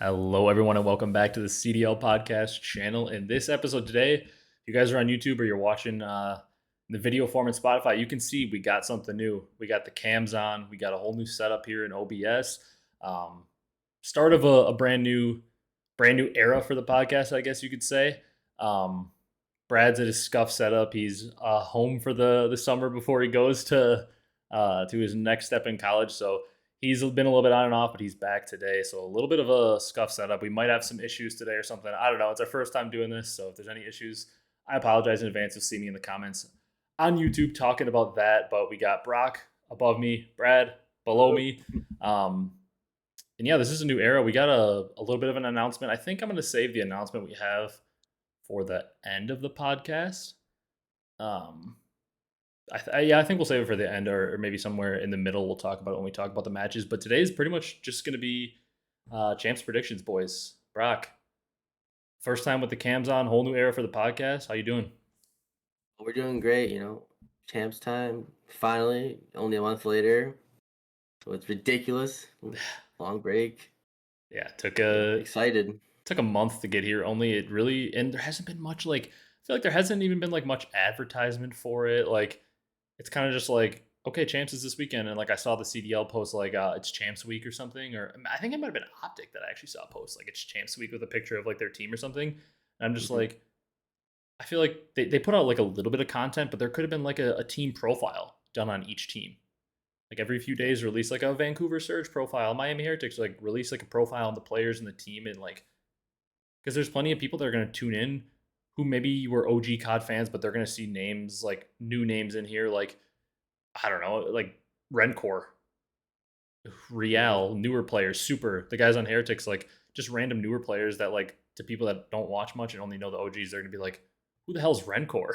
Hello, everyone, and welcome back to the CDL podcast channel. In this episode today, if you guys are on YouTube or you're watching the video form in Spotify, you can see we got something new. We got the cams on. We got a whole new setup here in OBS. Start of a brand new era for the podcast, I guess you could say. Brad's at his scuff setup. He's home for the summer before he goes to his next step in college. So he's been a little bit on and off, but he's back today. So a little bit of a scuff setup. We might have some issues today or something. I don't know. It's our first time doing this. So if there's any issues, I apologize in advance. You'll see me in the comments on YouTube talking about that. But we got Brock above me, Brad below me. And yeah, this is a new era. We got a little bit of an announcement. I think I'm going to save the announcement we have for the end of the podcast. I think we'll save it for the end or maybe somewhere in the middle. We'll talk about it when we talk about the matches. But today is pretty much just going to be Champs Predictions, boys. Brock, first time with the cams on, whole new era for the podcast. How you doing? We're doing great, Champs time, finally, only a month later. So it's ridiculous. Long break. Yeah, Excited. took a month to get here. And there hasn't been much I feel like there hasn't even been much advertisement for it. It's kind of just okay, Champs is this weekend, and I saw the CDL post it's Champs Week or something, or I think it might have been Optic that I actually saw post it's Champs Week with a picture of their team or something. And I'm just I feel like they put out a little bit of content, but there could have been a team profile done on each team. Every few days, release a Vancouver Surge profile, Miami Heretics release a profile on the players and the team, and because there's plenty of people that are going to tune in who maybe were OG COD fans, but they're going to see names new names in here, I don't know, Rencor, Real, newer players, Super, the guys on Heretics, just random newer players that to people that don't watch much and only know the OGs, they're going to be who the hell's Rencor?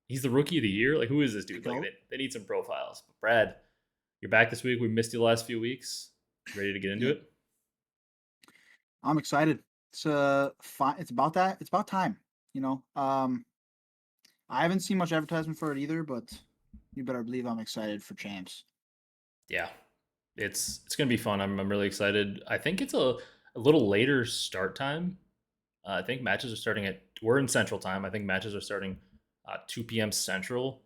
He's the rookie of the year. Who is this dude? They need some profiles. But Brad, you're back this week. We missed you the last few weeks. Ready to get into it? I'm excited. It's it's about that. It's about time. I haven't seen much advertisement for it either, but you better believe I'm excited for Champs. Yeah, it's gonna be fun. I'm really excited. I think it's a little later start time. I think matches are starting we're in Central Time. I think matches are starting 2 p.m. Central,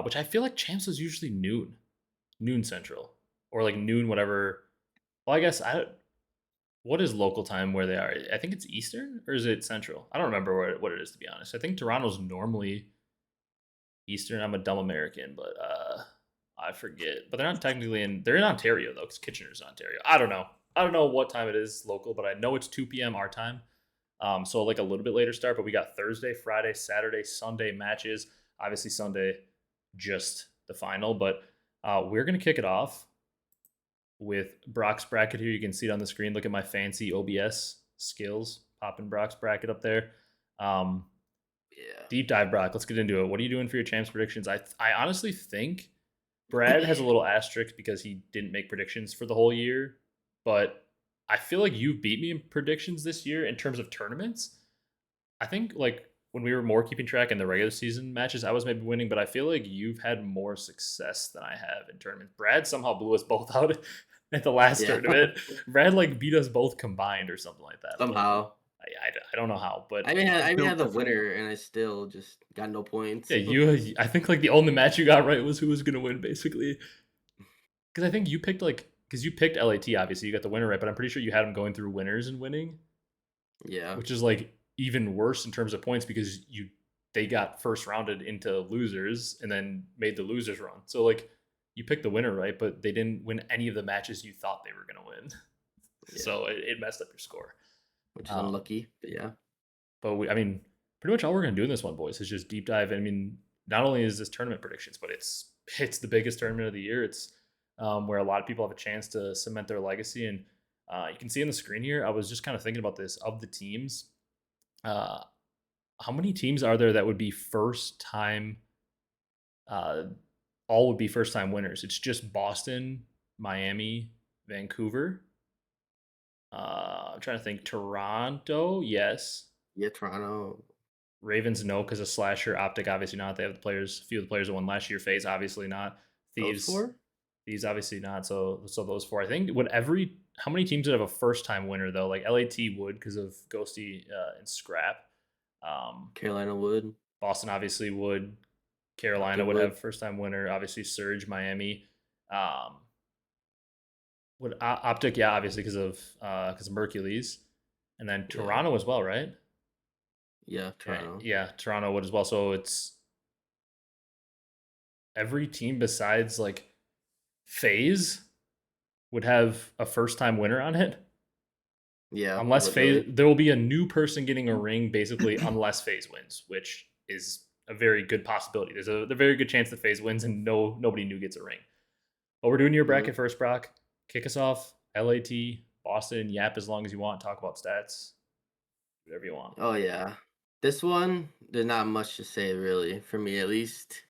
which I feel like Champs is usually noon Central, or noon whatever. Well, I guess what is local time where they are? I think it's Eastern, or is it Central? I don't remember what it is, to be honest. I think Toronto's normally Eastern. I'm a dumb American, but I forget. But they're not technically they're in Ontario though, because Kitchener's Ontario. I don't know what time it is local, but I know it's 2 p.m. our time. So a little bit later start, but we got Thursday, Friday, Saturday, Sunday matches. Obviously Sunday, just the final, but we're gonna kick it off with Brock's bracket here. You can see it on the screen. Look at my fancy OBS skills, popping Brock's bracket up there. Deep dive, Brock. Let's get into it. What are you doing for your Champs predictions? I honestly think Brad has a little asterisk because he didn't make predictions for the whole year, but I feel like you beat me in predictions this year in terms of tournaments. I think when we were more keeping track in the regular season matches, I was maybe winning, but I feel like you've had more success than I have in tournaments. Brad somehow blew us both out at the last tournament. Brad beat us both combined or something like that. Somehow. I don't know how, but I even had the winner, and I still just got no points. Yeah, I think the only match you got right was who was gonna win, basically. Because I think you picked because you picked LAT, obviously you got the winner right, but I'm pretty sure you had them going through winners and winning. Yeah, which is even worse in terms of points because they got first rounded into losers and then made the losers run. So you picked the winner right, but they didn't win any of the matches you thought they were gonna win. Yeah. So it messed up your score, which is unlucky. But yeah, but pretty much all we're gonna do in this one, boys, is just deep dive. Not only is this tournament predictions, but it's the biggest tournament of the year. It's where a lot of people have a chance to cement their legacy, and you can see on the screen here. I was just kind of thinking about this of the teams. How many teams are there that would be first time? All would be first time winners. It's just Boston, Miami, Vancouver. I'm trying to think. Toronto, yes. Yeah, Toronto. Ravens, no, because of Slasher. Optic, obviously not. They have a few of the players that won last year. FaZe, obviously not. Thieves, obviously not. So those four. I think would every how many teams would have a first time winner though? Like LAT would because of Ghosty and Scrap. Carolina would. Boston obviously would. Carolina Optic would would. have first time winner. Obviously Surge, Miami. Um, would Optic, yeah, obviously because of Mercules, and then Yeah. Toronto as well, right? Yeah, Toronto. Yeah, Toronto would as well. So it's every team besides like FaZe would have a first time winner on it. Yeah, Unless FaZe, literally. there will be a new person getting a ring basically, unless FaZe wins, which is a very good possibility. There's a very good chance that FaZe wins and nobody new gets a ring. But we're doing your bracket Mhm. first, Brock. Kick us off. LAT, Boston, yap as long as you want. Talk about stats, whatever you want. Oh yeah. This one, there's not much to say really, for me at least.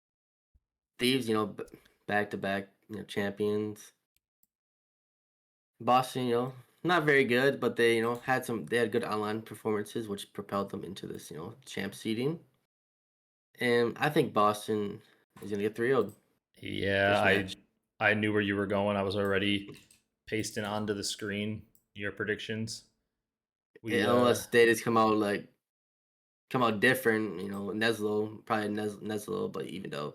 Thieves, back to back, champions. Boston, not very good, but they, they had good online performances, which propelled them into this, champ seeding. And I think Boston is gonna get 3-0 Yeah, this match. I knew where you were going. I was already pasting onto the screen your predictions. We Unless they just come out different, Neslo, probably Neslo, but even though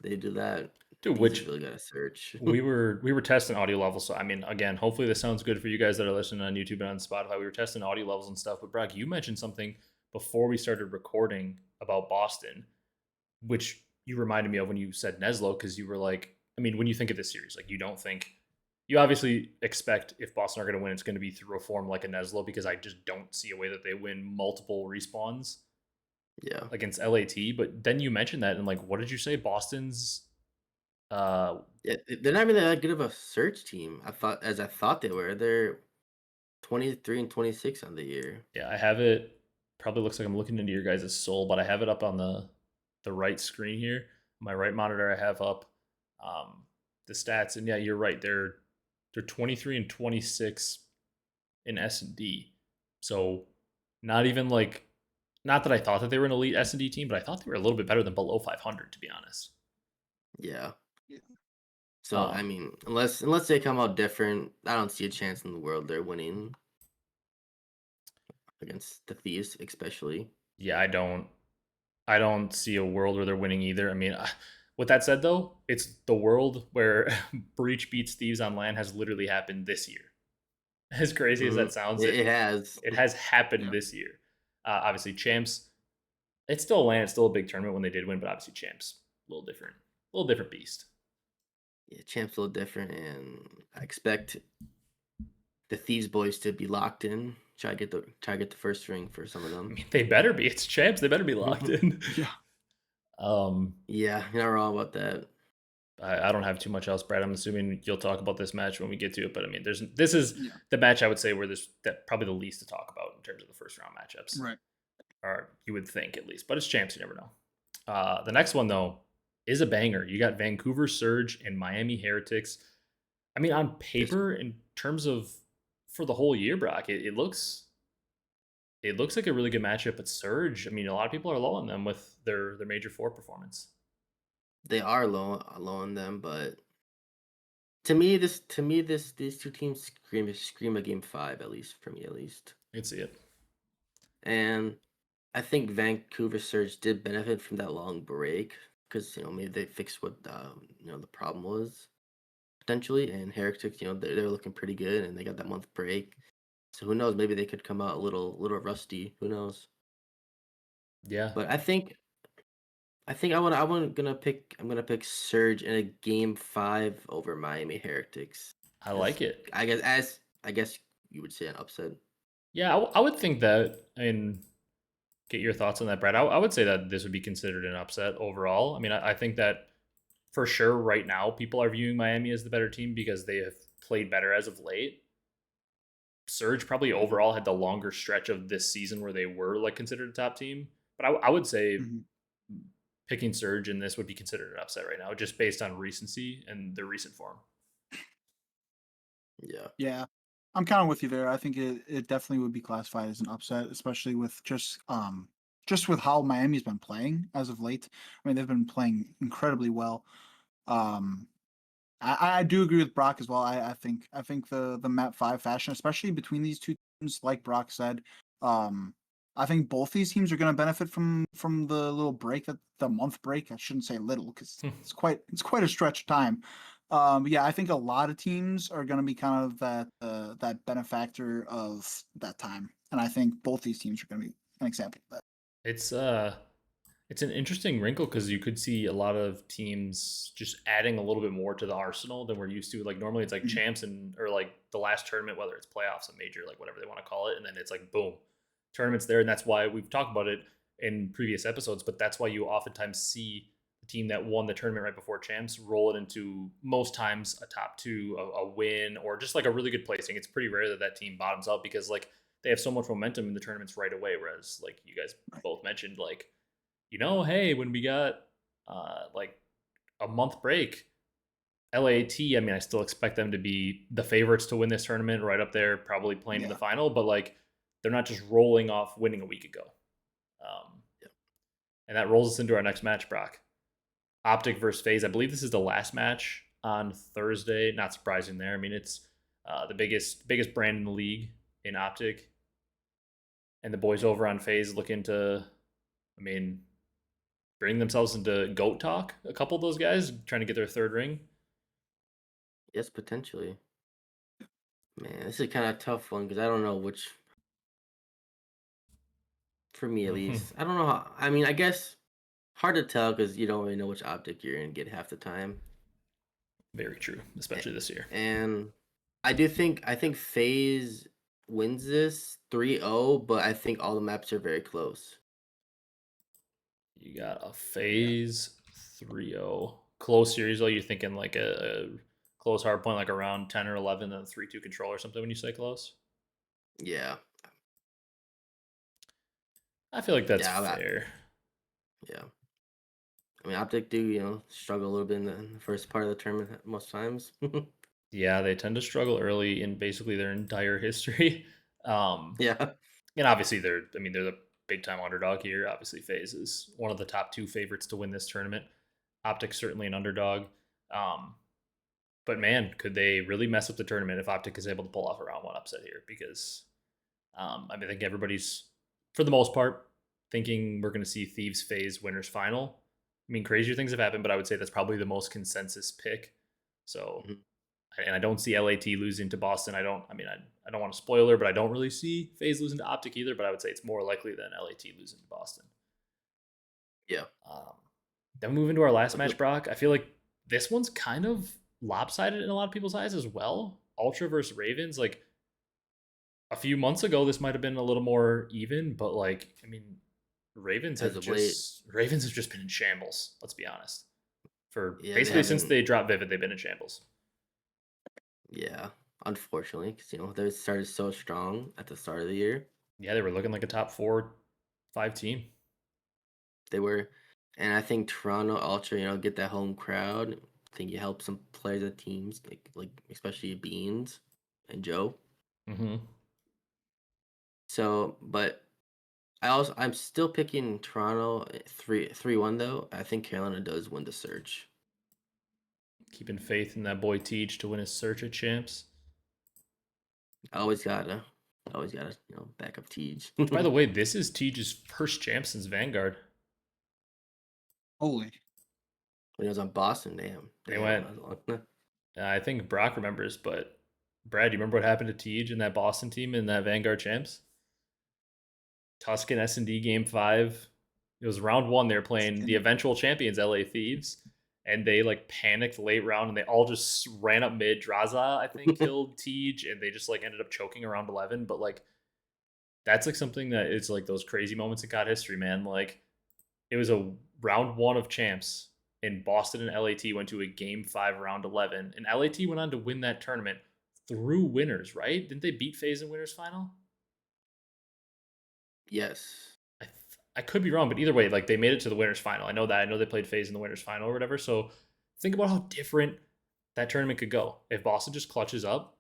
they do that, dude, Thieves which really gotta search. we were testing audio levels. So I mean, again, hopefully this sounds good for you guys that are listening on YouTube and on Spotify. We were testing audio levels and stuff. But Brock, you mentioned something before we started recording about Boston, which you reminded me of when you said Neslo, because you were like, I mean, when you think of this series, like you don't think you obviously expect if Boston are going to win, it's going to be through a form like a Neslo, because I just don't see a way that they win multiple respawns Yeah. against LAT. But then you mentioned that, and like, what did you say? Boston's Yeah, they're not really that good of a search team. I thought they were. They're 23-26 on the year. yeah, I have it. Probably looks like I'm looking into your guys' soul, but I have it up on the right screen here. My right monitor, I have up the stats, and yeah, you're right. They're 23-26 in S&D. So not even like, not that I thought that they were an elite S&D team, but I thought they were a little bit better than below 500, to be honest. Yeah. Yeah. So I mean, unless they come out different, I don't see a chance in the world they're winning against the Thieves, especially. Yeah, I don't see a world where they're winning either. I mean, with that said, though, it's the world where Breach beats Thieves on LAN has literally happened this year. As crazy as that sounds, It has. it has happened Yeah. this year. Obviously, Champs, it's still LAN, it's still a big tournament when they did win, but obviously Champs, a little different beast. Yeah, Champ's a little different, and I expect the Thieves boys to be locked in. Try to get the first ring for some of I them. mean, they better be. It's Champs. They better be locked in. Yeah. Yeah, you're not wrong about that. I don't have too much else, Brad. I'm assuming you'll talk about this match when we get to it. But I mean, this is Yeah. the match I would say where there's probably the least to talk about in terms of the first round matchups. Right. Or you would think at least. But it's Champs. You never know. The next one though is a banger. You got Vancouver Surge and Miami Heretics. I mean, on paper, in terms of for the whole year, Brock, it looks like a really good matchup. But Surge, I mean, a lot of people are low on them with their Major Four performance. They are low on them, but to me, these two teams scream a game 5, at least for me, at least. I can see it. And I think Vancouver Surge did benefit from that long break because maybe they fixed what the problem was potentially, and Heretics they're looking pretty good and they got that month break. So who knows? Maybe they could come out a little rusty. Who knows? Yeah, But I'm gonna pick Surge in a game 5 over Miami Heretics. I like it. I guess you would say an upset. Yeah, I would think that. I mean, get your thoughts on that, Brad. I would say that this would be considered an upset overall. I mean, I think that for sure right now people are viewing Miami as the better team because they have played better as of late. Surge probably Mhm. overall had the longer stretch of this season where they were like considered a top team. But I would say Mhm. picking Surge in this would be considered an upset right now, just based on recency and their recent form. Yeah. Yeah. I'm kind of with you there. I think it definitely would be classified as an upset, especially with just with how Miami's been playing as of late. I mean, they've been playing incredibly well. Um I do agree with Brock as well. I think the map 5 fashion, especially between these two teams, like Brock said, um, I think both these teams are going to benefit from the little break, that the month break. I shouldn't say little because it's quite a stretch of time. Yeah, I think a lot of teams are going to be kind of that benefactor of that time, and I think both these teams are going to be an example of that. It's it's an interesting wrinkle because you could see a lot of teams just adding a little bit more to the arsenal than we're used to. Like normally it's like Mhm. champs and or like the last tournament, whether it's playoffs, a major, like whatever they want to call it, and then it's like boom, tournaments there, and that's why we've talked about it in previous episodes. But that's why you oftentimes see the team that won the tournament right before champs roll it into most times a top two, a win, or just like a really good placing. It's pretty rare that that team bottoms out because like they have so much momentum in the tournaments right away. Whereas like you guys Right. both mentioned, like hey, when we got like a month break, LAT, I mean, I still expect them to be the favorites to win this tournament, right up there, probably playing in the Yeah. final, but like they're not just rolling off winning a week ago. Um, Yep. and that rolls us into our next match, Brock. Optic versus FaZe. I believe this is the last match on Thursday. Not surprising there. I mean, it's the biggest brand in the league in Optic. And the boys over on FaZe looking to, I mean, bring themselves into GOAT talk. A couple of those guys trying to get their third ring. Yes, potentially. Man, this is kind of a tough one because I don't know which. For me, at least, I don't know how. I mean, I guess hard to tell because you don't really know which optic you're gonna get half the time. Very true, A- especially this year. And I think FaZe wins this 3-0, but I think all the maps are very close. You got a Yeah. FaZe 3-0 close series though. You're thinking like a close hard point, like around 10 or 11, and 3-2 control or something when you say close. Yeah. I feel like that's Yeah. fair. Yeah. I mean, Optic do, struggle a little bit in the first part of the tournament most times. Yeah, they tend to struggle early in basically their entire history. Um, Yeah. and obviously they're the big time underdog here. Obviously, FaZe is one of the top two favorites to win this tournament. Optic's certainly an underdog. Um, but man, could they really mess up the tournament if Optic is able to pull off a round one upset here? Because I mean, I think everybody's, for the most part, thinking we're going to see Thieves FaZe winners final. I mean, crazier things have happened, but I would say that's probably the most consensus pick. So, Mhm. and I don't see LAT losing to Boston. I don't want to spoiler, but I don't really see FaZe losing to Optic either. But I would say it's more likely than LAT losing to Boston. Yeah. Um, then we move into our last But match, Brock. I feel like this one's kind of lopsided in a lot of people's eyes as well. Ultra versus Ravens. Like a few months ago, this might have been a little more even, but like, I mean, as of late, Ravens have just been in shambles. Let's be honest. For yeah, they basically since haven't. they dropped Vivid, they've been in shambles. Yeah, unfortunately, because they started so strong at the start of the year. Yeah, they were looking like a top 4, 5 team. They were, and I think Toronto Ultra, get that home crowd. I think it helps some players and teams, like especially Beans and Joe. Mm-hmm. So, but I'm still picking Toronto 3-1 though. I think Carolina does win the search. Keeping faith in that boy Teach to win his search at champs. Always gotta, always gotta, back up Tej. Which, by the way, this is Teach's first champ since Vanguard. Holy. When he was on Boston, damn, They damn, went. that was long. I think Brock remembers, but Brad, do you remember what happened to Teach in that Boston team in that Vanguard champs? Tuscan S&D game 5. It was round 1. They were playing the eventual champions, LA Thieves, and they like panicked late round and they all just ran up mid. Draza, I think, killed Tej, and they just like ended up choking around 11. But like that's like something that is like those crazy moments in COD history, man. Like it was a round 1 of champs, and Boston and LAT went to a game 5 round 11, and LAT went on to win that tournament through winners, right? Didn't they beat FaZe in winners final? Yes. I could be wrong, but either way, like they made it to the winners final. I know that. I know they played FaZe in the winners final or whatever. So think about how different that tournament could go. If Boston just clutches up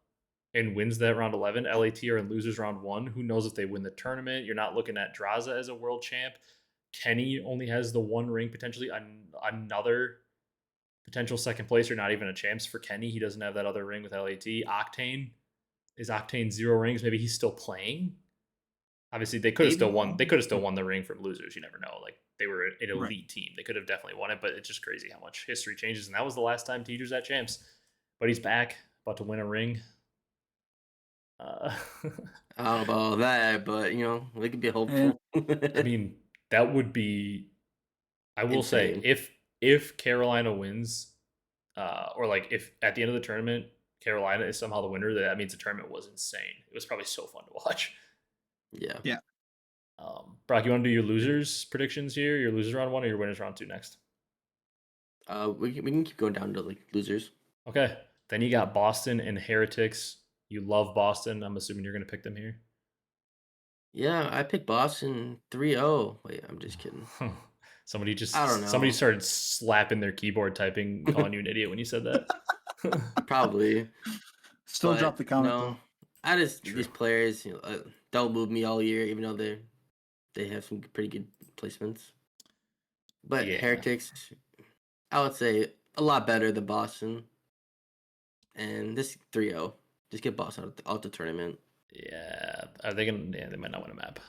and wins that round 11, LAT are in losers round 1. Who knows if they win the tournament? You're not looking at Draza as a world champ. Kenny only has the one ring, potentially another potential second place or not even a chance for Kenny. He doesn't have that other ring with LAT. Octane is Octane 0 rings. Maybe he's still playing. Obviously, they could have still won. They could have still won the ring from losers. You never know. Like they were an elite Right. team. They could have definitely won it. But it's just crazy how much history changes. And that was the last time Teacher's at champs. But he's back, about to win a ring. I don't know about all that, but you know, we could be hopeful. I mean, that would be. I will Insane. say if Carolina wins, or like if at the end of the tournament Carolina is somehow the winner, that means the tournament was insane. It was probably so fun to watch. Yeah. Yeah. Brock, you want to do your losers predictions here? Your losers round 1 or your winners round 2 next? We can keep going down to like losers. Okay. Then you got Boston and Heretics. You love Boston. I'm assuming you're going to pick them here. Yeah, I picked Boston 3-0. Wait, I'm just kidding. Somebody just I don't know. somebody started slapping their keyboard typing, calling you an idiot when you said that. Probably. Still But, drop the comment no, though. I just True. these players, you know, don't move me all year, even though they have some pretty good placements. But Yeah. Heretics, I would say a lot better than Boston. And this 3-0, just get Boston out the tournament. Yeah, are they gonna? Yeah, they might not win a map.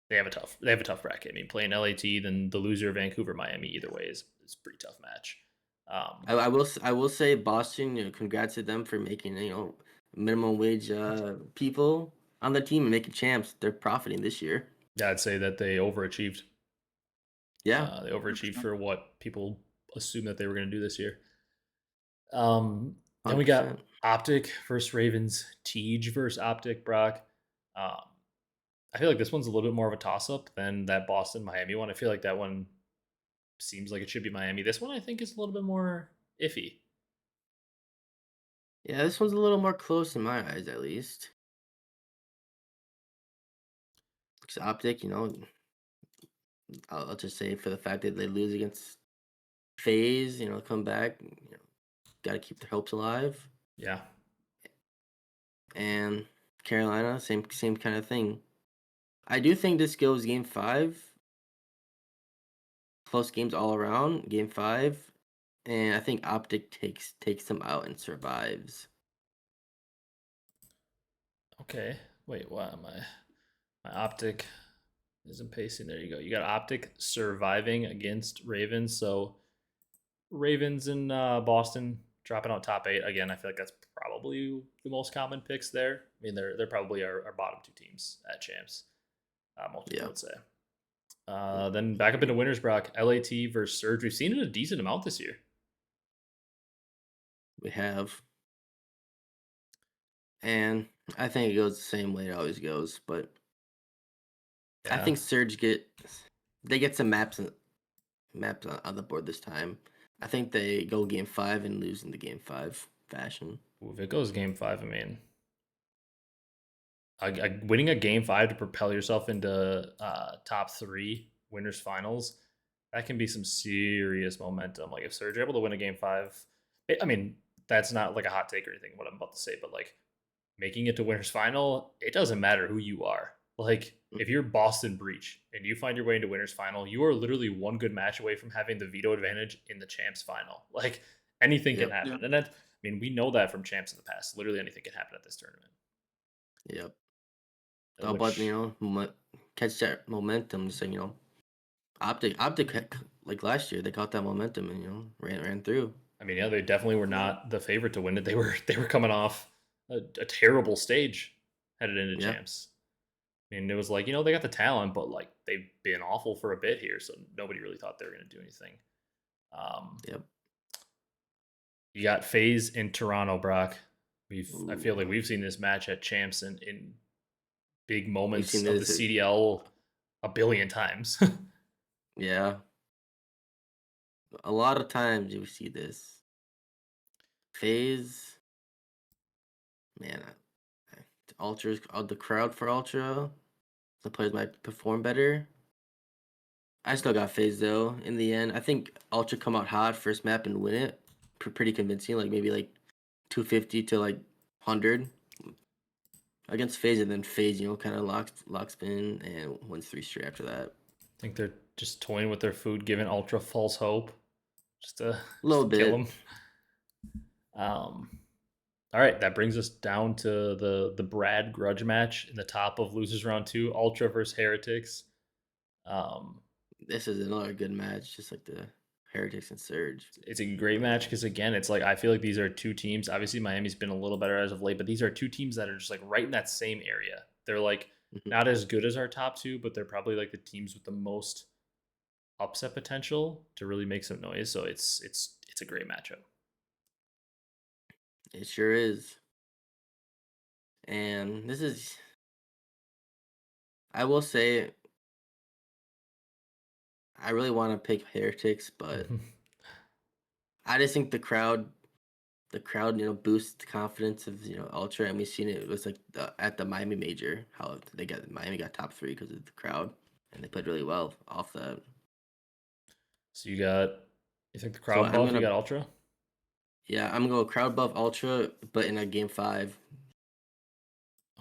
They have a tough bracket. I mean, playing LAT, then the loser of Vancouver, Miami. Either way is a pretty tough match. I will say Boston. You know, congrats to them for making minimum wage people on the team and making champs. They're profiting this year. Yeah, I'd say that they overachieved. Yeah, They overachieved 100%. for what people assumed that they were going to do this year. Then we 100%. got Optic versus Ravens, Tej versus Optic, Brock. I feel like this one's a little bit more of a toss-up than that Boston-Miami one. I feel like that one seems like it should be Miami. This one I think is a little bit more iffy. Yeah, this one's a little more close in my eyes, at least. Because Optic, you know, I'll just say for the fact that they lose against FaZe, you know, come back, you know, got to keep their hopes alive. Yeah. And Carolina, same kind of thing. I do think this goes game 5. Close games all around, game 5. And I think Optic takes them out and survives. Okay. Wait, what am I? My Optic isn't pacing. There you go. You got Optic surviving against Ravens. So Ravens and Boston dropping out top 8 again. I feel like that's probably the most common picks there. I mean, they're probably our bottom 2 teams at champs. Most people would say. Then back up into winners, Brock. LAT versus Surge. We've seen it a decent amount this year. We have. And I think it goes the same way it always goes, but I think Surge get some maps on the board this time. I think they go game 5 and lose in the game 5 fashion. If it goes game 5, I mean, winning a game 5 to propel yourself into top 3 winners finals, that can be some serious momentum. Like if Surge are able to win a game 5, I mean, that's not like a hot take or anything what I'm about to say, but like making it to winners final, it doesn't matter who you are. Like if you're Boston Breach and you find your way into winners final, you are literally one good match away from having the veto advantage in the champs final. Like anything can happen. And that, I mean, we know that from champs in the past. Literally anything can happen at this tournament. Yep. But you know, catch that momentum. So you know, Optic like last year they caught that momentum and you know ran through. I mean, yeah, they definitely were not the favorite to win it. They were coming off a terrible stage headed into champs. I mean, it was like, you know, they got the talent, but like they've been awful for a bit here, so nobody really thought they were going to do anything. You got FaZe in Toronto, Brock. I feel like we've seen this match at champs in big moments of the CDL a billion times. Yeah. A lot of times you see this. FaZe, man, Ultra's the crowd for Ultra. The players might perform better. I still got FaZe though. In the end, I think Ultra come out hot first map and win it. Pretty convincing, like maybe like 250 to like 100 against FaZe, and then FaZe, you know, kind of locks in and wins 3 straight after that. I think they're just toying with their food, giving Ultra false hope. just to, A little kill bit. him. All right, that brings us down to the Brad grudge match in the top of losers round 2, Ultra versus Heretics. This is another good match, just like the Heretics and Surge. It's a great match because again, it's like I feel like these are two teams. Obviously, Miami's been a little better as of late, but these are two teams that are just like right in that same area. They're like Mhm. not as good as our top two, but they're probably like the teams with the most upset potential to really make some noise. So it's a great matchup. It sure is. And this is, I will say, I really want to pick Heretics, but I just think the crowd, boosts the confidence of Ultra, and we've seen it. It was like at the Miami major, how Miami got top 3 because of the crowd, and they played really well off that. So you think the So crowd buff? You got Ultra? Yeah, I'm gonna go crowd buff Ultra, but in a game 5.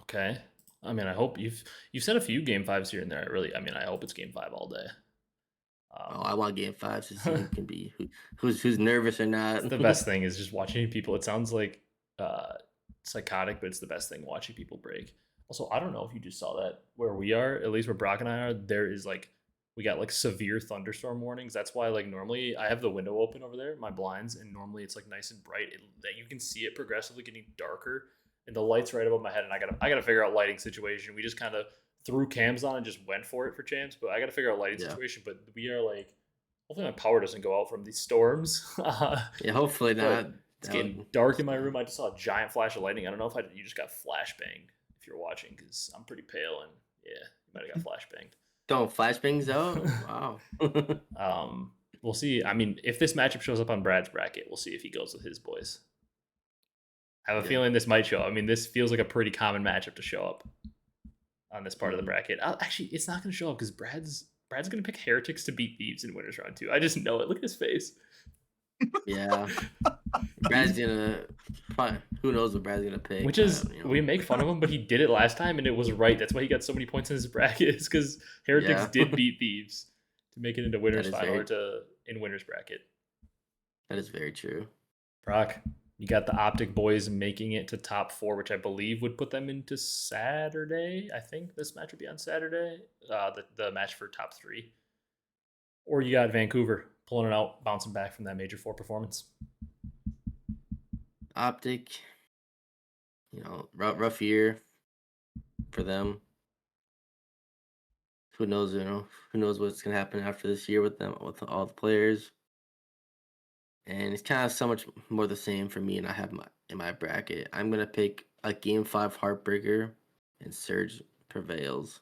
Okay. I mean, I hope you've said a few game 5s here and there. I hope it's game 5 all day. I want game 5 to see who can be who's nervous or not. The best thing is just watching people. It sounds like psychotic, but it's the best thing watching people break. Also, I don't know if you just saw that where we are, at least where Brock and I are, there is like we got like severe thunderstorm warnings. That's why like normally I have the window open over there, my blinds, and normally it's like nice and bright. That you can see it progressively getting darker, and the lights right above my head. And I gotta figure out lighting situation. We just kind of threw cams on and just went for it for champs, but I gotta figure out lighting situation. But we are like hopefully my power doesn't go out from these storms. Yeah, hopefully not. It's getting dark in my room. I just saw a giant flash of lightning. I don't know if you just got flashbanged if you're watching because I'm pretty pale and yeah, you might have got flashbanged. Don't flashbangs out? Wow. We'll see. I mean, if this matchup shows up on Brad's bracket, we'll see if he goes with his boys. I have a feeling this might show up. I mean, this feels like a pretty common matchup to show up on this part of the bracket. Actually, it's not going to show up because Brad's going to pick Heretics to beat Thieves in winners round 2. I just know it. Look at his face. Yeah. Brad's gonna who knows what Brad's gonna pick. Which is we make fun of him, but he did it last time and it was right. That's why he got so many points in his bracket. Is because Heretics did beat Thieves to make it into winners final or in winners bracket. That is very true. Brock, you got the Optic boys making it to top 4, which I believe would put them into Saturday. I think this match would be on Saturday. The match for top 3. Or you got Vancouver pulling it out, bouncing back from that major 4 performance. Optic, rough year for them. Who knows, who knows what's gonna happen after this year with them, with all the players. And it's kind of so much more the same for me, and I have in my bracket. I'm gonna pick a game 5 heartbreaker, and Surge prevails.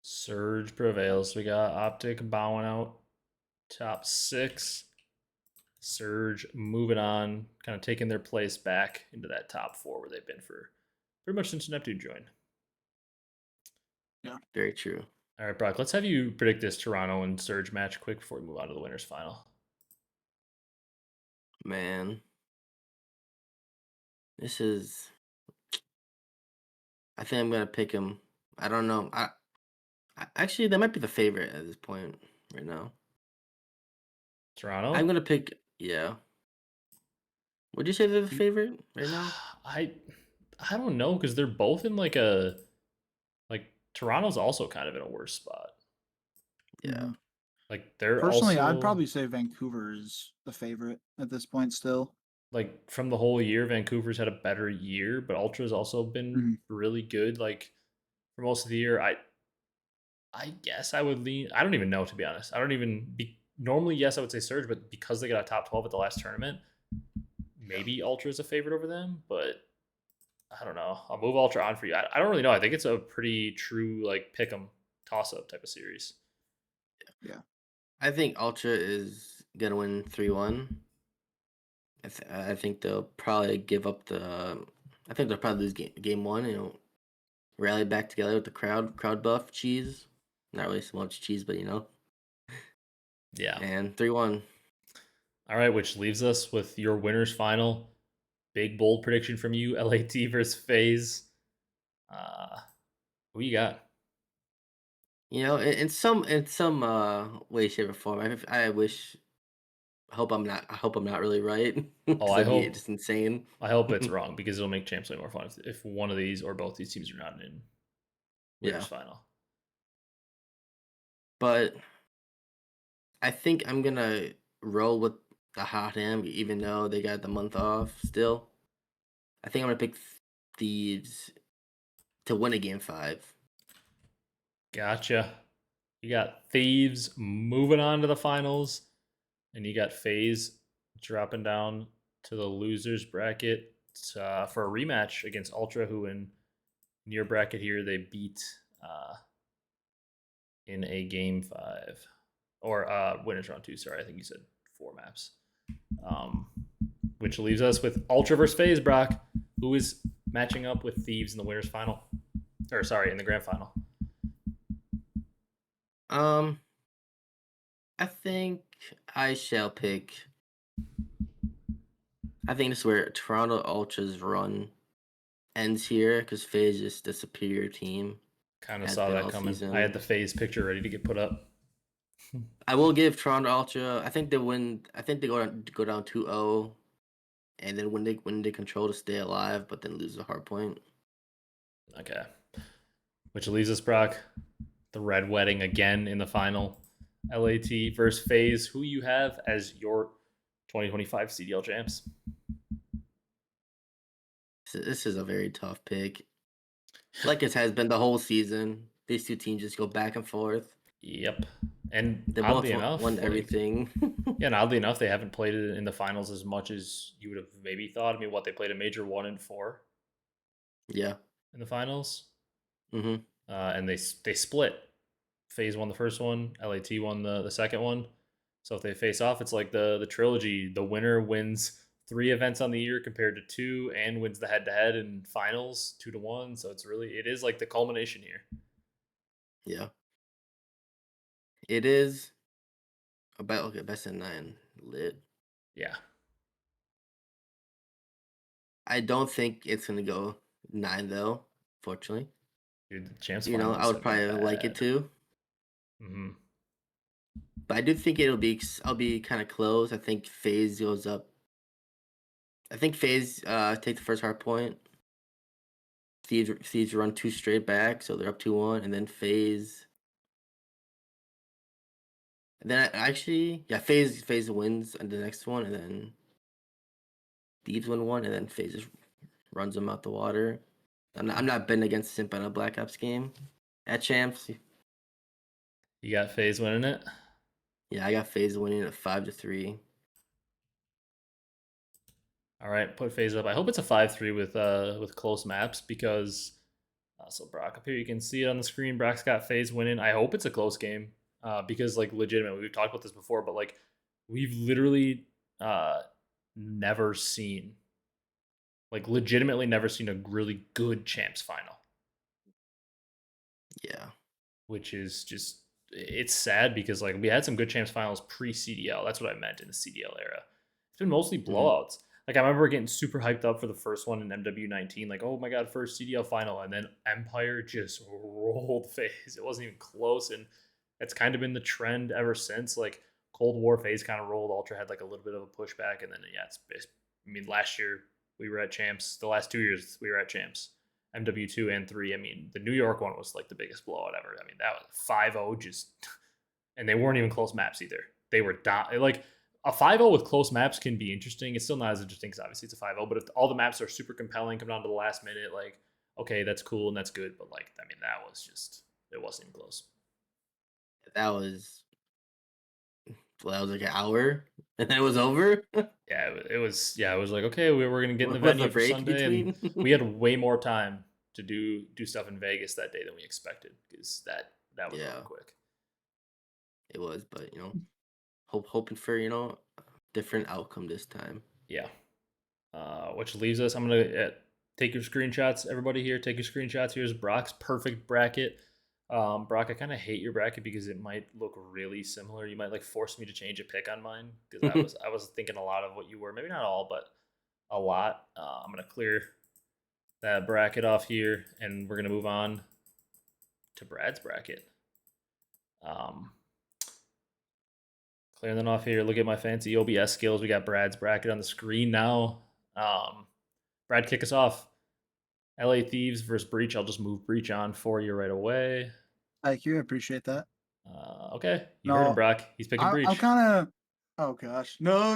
Surge prevails. We got Optic bowing out top 6. Surge moving on, kind of taking their place back into that top 4 where they've been for pretty much since Neptune joined. Yeah, very true. All right, Brock, let's have you predict this Toronto and Surge match quick before we move on to the winners final. Man, this is. I think I'm gonna pick him. I don't know. I actually that might be the favorite at this point right now. Toronto. I'm gonna pick. Yeah. Would you say they're the favorite right now? I don't know because they're both in like Toronto's also kind of in a worse spot. Yeah. Like they're personally, also, I'd probably say Vancouver is the favorite at this point still. Like from the whole year, Vancouver's had a better year, but Ultra's also been really good. Like for most of the year, I guess I would lean. I don't even know, to be honest. I don't even normally. Yes, I would say Surge, but because they got a top 12 at the last tournament, maybe Ultra is a favorite over them. But I don't know. I'll move Ultra on for you. I don't really know. I think it's a pretty true like pick 'em toss up type of series. Yeah. I think Ultra is gonna win 3-1. I think they'll probably give up the. I think they'll probably lose game 1. Rally back together with the crowd buff cheese. Not really so much cheese, but Yeah. And 3-1. All right, which leaves us with your winners final. Big bold prediction from you: LAT versus FaZe. Who you got? In some way, shape, or form, I wish I hope I'm not really right. Oh, Because I that'd be hope just insane. I hope it's wrong because it'll make champs way more fun if one of these or both these teams are not in winners Yeah. final. But I think I'm gonna roll with the hot hand, even though they got the month off still. I think I'm gonna pick Thieves to win a game 5. Gotcha. You got Thieves moving on to the finals, and you got FaZe dropping down to the losers bracket for a rematch against Ultra, who in your bracket here they beat in a game 5 or winners round 2. Sorry, I think you said 4 maps. Which leaves us with Ultra versus FaZe, Brock, who is matching up with Thieves in the winners final, or sorry, in the grand final. I think I shall pick. I think this is where Toronto Ultra's run ends here because FaZe is the superior team. Kind of Has saw been that all coming. season. I had the FaZe picture ready to get put up. I will give Toronto Ultra. I think they win. I think they go down 2-0, and then when they control to stay alive, but then lose the hard point. Okay. Which leaves us, Brock, the Red Wedding again in the final. LAT versus FaZe. Who you have as your 2025 CDL champs? This is a very tough pick. Like it has been the whole season. These two teams just go back and forth. Yep. And They both oddly enough, won like, everything. yeah, and oddly enough, they haven't played it in the finals as much as you would have maybe thought. I mean, what, they played a major 1 and 4 Yeah. in the finals, Mm-hmm. And they split. FaZe won the first one, LAT won the second one. So if they face off, it's like the trilogy. The winner wins 3 events on the year compared to 2, and wins the head to head in finals 2-1. So it is like the culmination here. Yeah. It is about best of 9 lit. Yeah. I don't think it's gonna go 9 though. Fortunately, Dude, the champs I finals would have been probably like it bad. too. Mm-hmm. But I do think I'll be kind of close. I think FaZe goes up. I think FaZe take the first hard point. Thieves run 2 straight back, so they're up 2-1, and then FaZe. And then actually, yeah, FaZe wins on the next one, and then Thieves win 1, and then FaZe just runs them out the water. I'm not betting against Simp on a Black Ops game at Champs. You got FaZe winning it? Yeah, I got FaZe winning at 5-3. All right, put FaZe up. I hope it's a 5-3 with close maps because so Brock up here, you can see it on the screen. Brock's got FaZe winning. I hope it's a close game because like legitimately, we've talked about this before, but like we've literally never seen, like legitimately never seen a really good champs final. Yeah. Which is just, it's sad because like we had some good champs finals pre CDL. That's what I meant in the CDL era. It's been mostly blowouts. Like I remember getting super hyped up for the first one in MW19, like, oh my god, first CDL final, and then Empire just rolled FaZe. It wasn't even close, and it's kind of been the trend ever since. Like Cold War FaZe kind of rolled. Ultra had like a little bit of a pushback, and then yeah, I mean, last year we were at champs. The last 2 years we were at champs. MW2 and 3. I mean, the New York one was like the biggest blowout ever. I mean, that was 5-0 just, and they weren't even close maps either. They were like a 5-0 with close maps can be interesting. It's still not as interesting because obviously it's a 5-0, but if all the maps are super compelling, come down to the last minute, like, okay, that's cool and that's good. But like, I mean, that was just, it wasn't even close. That was like an hour, and then it was over. Yeah, it was. Yeah, it was like, okay, we're gonna get in the With venue a for break Sunday, and between. we had way more time to do stuff in Vegas that day than we expected because that was Yeah. real quick. It was, but hoping for different outcome this time. Yeah. Which leaves us. I'm gonna take your screenshots, everybody here. Take your screenshots. Here's Brock's perfect bracket. Brock, I kind of hate your bracket because it might look really similar. You might like force me to change a pick on mine because I was thinking a lot of what you were. Maybe not all, but a lot. I'm gonna clear that bracket off here, and we're gonna move on to Brad's bracket. clearing that off here. Look at my fancy OBS skills. We got Brad's bracket on the screen now. Brad, kick us off. LA Thieves versus Breach. I'll just move Breach on for you right away. Thank you. I appreciate that. Okay, you heard him, No, Brock. He's picking I'm Breach. kind of. Oh gosh, no.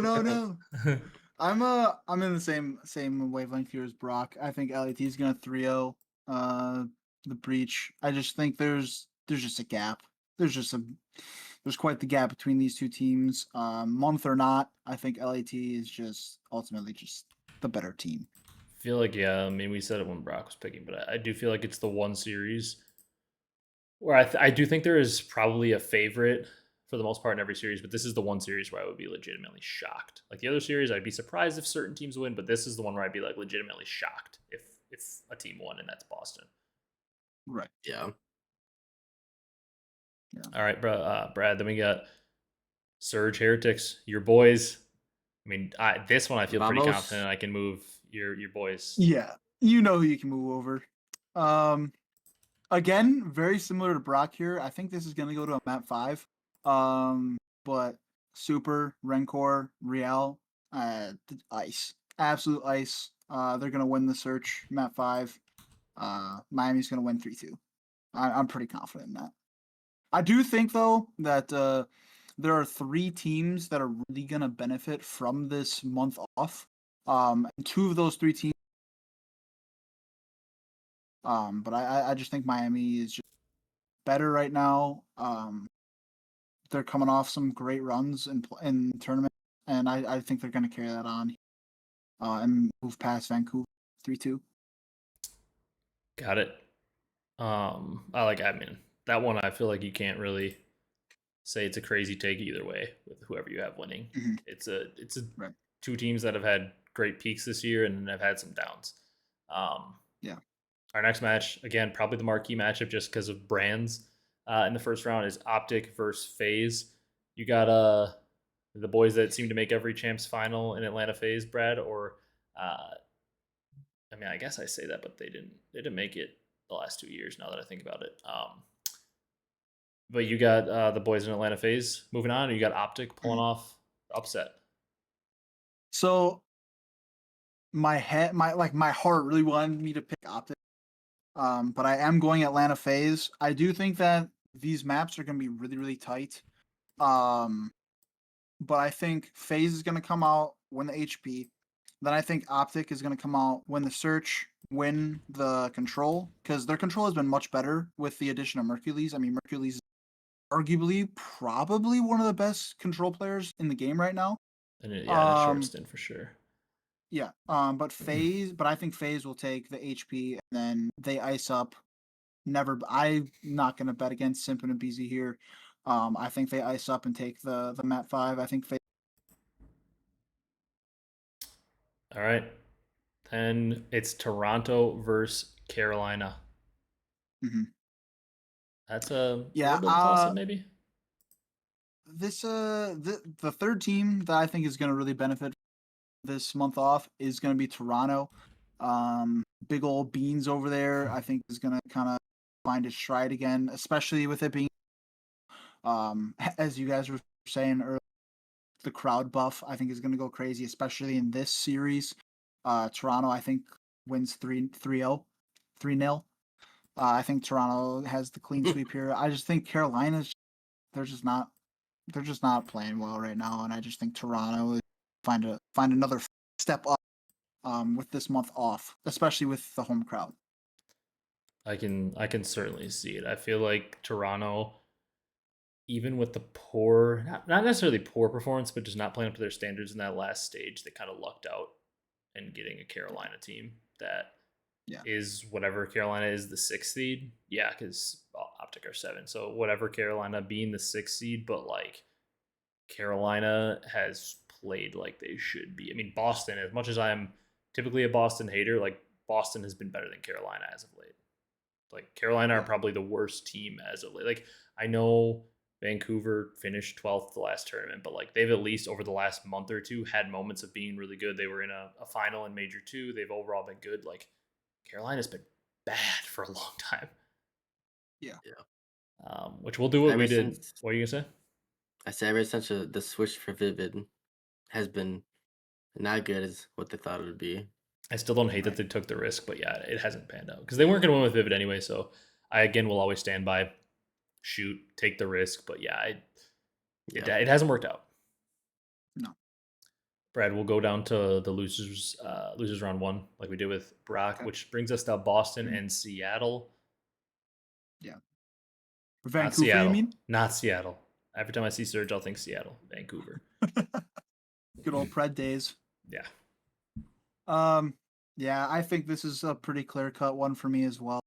I'm in the same wavelength here as Brock. I think LAT is gonna 3-0 the Breach. I just think there's just a gap. There's quite the gap between these two teams. Month or not, I think LAT is just ultimately just the better team. Feel like, yeah, I mean, we said it when Brock was picking, but I do feel like it's the one series where I do think there is probably a favorite for the most part in every series, but this is the one series where I would be legitimately shocked. Like the other series, I'd be surprised if certain teams win, but this is the one where I'd be like legitimately shocked if a team won, and that's Boston. Right. Yeah. All right, Brad. Then we got Surge Heretics, your boys. I mean, this one I feel pretty Vamos. confident I can move your boys. Yeah, you know who you can move over. Again, very similar to Brock here. I think this is gonna go to a map 5. But Super, Rencor, Real, ice. Absolute ice. They're gonna win the search, map 5. Miami's gonna win 3-2. I'm pretty confident in that. I do think though that there are 3 teams that are really gonna benefit from this month off. And 2 of those 3 teams. But I just think Miami is just better right now. They're coming off some great runs in tournament, and I think they're going to carry that on and move past Vancouver 3-2. Got it. I mean, that one I feel like you can't really say it's a crazy take either way with whoever you have winning. Mm-hmm. It's a Right. 2 teams that have had great peaks this year and have had some downs. Yeah. Our next match, again, probably the marquee matchup just because of brands. In the first round is Optic versus FaZe. You got the boys that seem to make every champs final in Atlanta FaZe, Brad, or I mean, I guess I say that, but they didn't make it the last 2 years. Now that I think about it, but you got the boys in Atlanta FaZe moving on, and you got Optic pulling off the upset. So my heart really wanted me to pick Optic, but I am going Atlanta FaZe. I do think that these maps are going to be really really tight. But I think FaZe is going to come out, win the HP. Then I think Optic is going to come out, win the search, win the control, because their control has been much better with the addition of Mercules. I mean, Mercules is arguably probably one of the best control players in the game right now. And in a short stint for sure. Yeah. But I think FaZe will take the HP and then they ice up. I'm not going to bet against Simpin and BZ here. I think they ice up and take the map 5. I think FaZe. All right. Then it's Toronto versus Carolina. Mm-hmm. That's a Yeah, little bit of a toss-up, maybe. This the third team that I think is going to really benefit this month off is going to be Toronto. Big old Beans over there, I think, is going to kind of find its stride again, especially with it being, as you guys were saying earlier, the crowd buff I think is going to go crazy, especially in this series. Toronto, I think, wins 3-0. I think Toronto has the clean sweep here. I just think Carolina's they're just not playing well right now, and I just think Toronto is find another step up with this month off, especially with the home crowd. I can certainly see it. I feel like Toronto, even with the poor, not necessarily poor performance, but just not playing up to their standards in that last stage, they kind of lucked out in getting a Carolina team that is whatever Carolina is, the 6th seed. Yeah, because Optic are 7, so whatever Carolina being the 6th seed, but like Carolina has played like they should be. I mean, Boston, as much as I'm typically a Boston hater, like Boston has been better than Carolina as of late. Like Carolina are probably the worst team as of late. Like I know Vancouver finished 12th the last tournament, but like they've at least over the last month or two had moments of being really good. They were in a final in Major 2. They've overall been good. Like Carolina's been bad for a long time. Yeah. Which we'll do what we did. What are you gonna say? I say ever since the switch for Vivid has been not good as what they thought it would be. I still don't hate that they took the risk, but yeah, it hasn't panned out because they weren't going to win with Vivid anyway. So I again will always stand by shoot, take the risk, but yeah, it hasn't worked out. No. Brad, we'll go down to the losers round 1 like we did with Brock, which brings us to Boston and Seattle. Yeah. Not Vancouver, Seattle. you mean? Not Seattle. Every time I see Surge, I'll think Seattle, Vancouver. Good old Pred days. Yeah. Yeah, I think this is a pretty clear-cut one for me as well.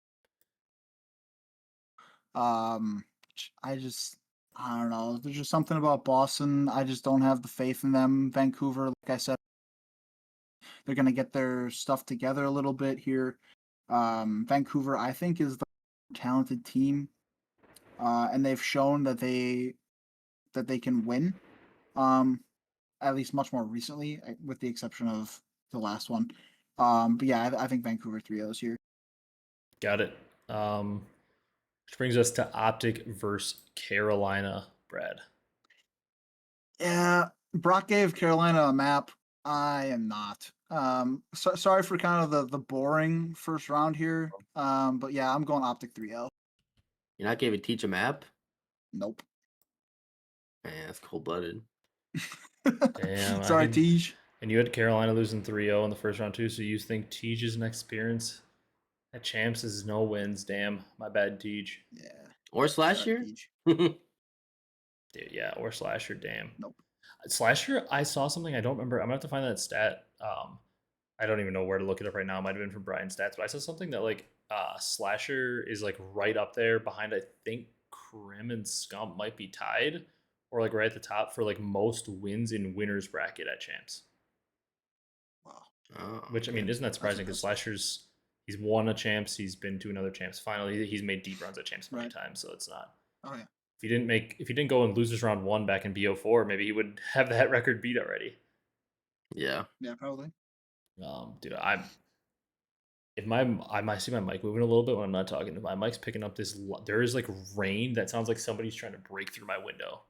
I don't know. There's just something about Boston. I just don't have the faith in them. Vancouver, like I said, they're gonna get their stuff together a little bit here. Vancouver, I think, is the talented team, and they've shown that they can win. At least much more recently, with the exception of the last one. But yeah, I think Vancouver 3-0s here. Got it. Which brings us to Optic versus Carolina, Brad. Yeah, Brock gave Carolina a map. I am not. Sorry for kind of the boring first round here. But yeah, I'm going Optic 3-0. You're not giving Teach a map? Nope. Man, that's cold-blooded. Damn. Sorry, Tej. And you had Carolina losing 3-0 in the first round too, so you think Tej's next appearance at Champs is no wins. Damn, my bad, Tej. Yeah. Or Slasher? Yeah, or Slasher, damn. Nope. Slasher, I saw something, I don't remember. I'm gonna have to find that stat. I don't even know where to look it up right now. It might have been from Brian's stats, but I saw something that like Slasher is like right up there behind, I think Crim and Scump might be tied, or like right at the top for like most wins in winners bracket at Champs. Wow. Oh, Which I mean, isn't that surprising? Because Slasher's he's won a Champs, he's been to another Champs final, he's made deep runs at Champs many times, so it's not. Oh yeah. If he didn't go in losers round 1 back in BO4, maybe he would have that record beat already. Yeah. Yeah, probably. Dude, I might see my mic moving a little bit when I'm not talking. My mic's picking up this. There is like rain that sounds like somebody's trying to break through my window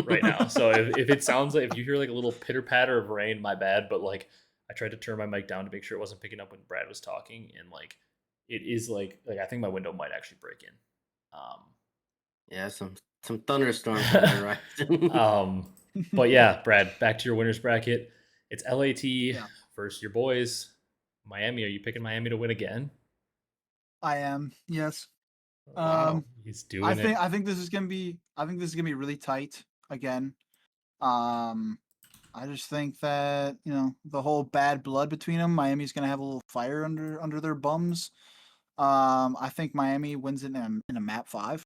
right now. So if it sounds like, if you hear like a little pitter patter of rain, my bad. But like I tried to turn my mic down to make sure it wasn't picking up when Brad was talking, and like it is like I think my window might actually break in. Yeah, some thunderstorms on the horizon. But yeah, Brad, back to your winners bracket. It's LAT versus your boys. Miami. Are you picking Miami to win again? I am. Yes. Wow. He's doing it. I think this is gonna be really tight again. I just think that, you know, the whole bad blood between them, Miami's gonna have a little fire under their bums. I think Miami wins it in a map 5.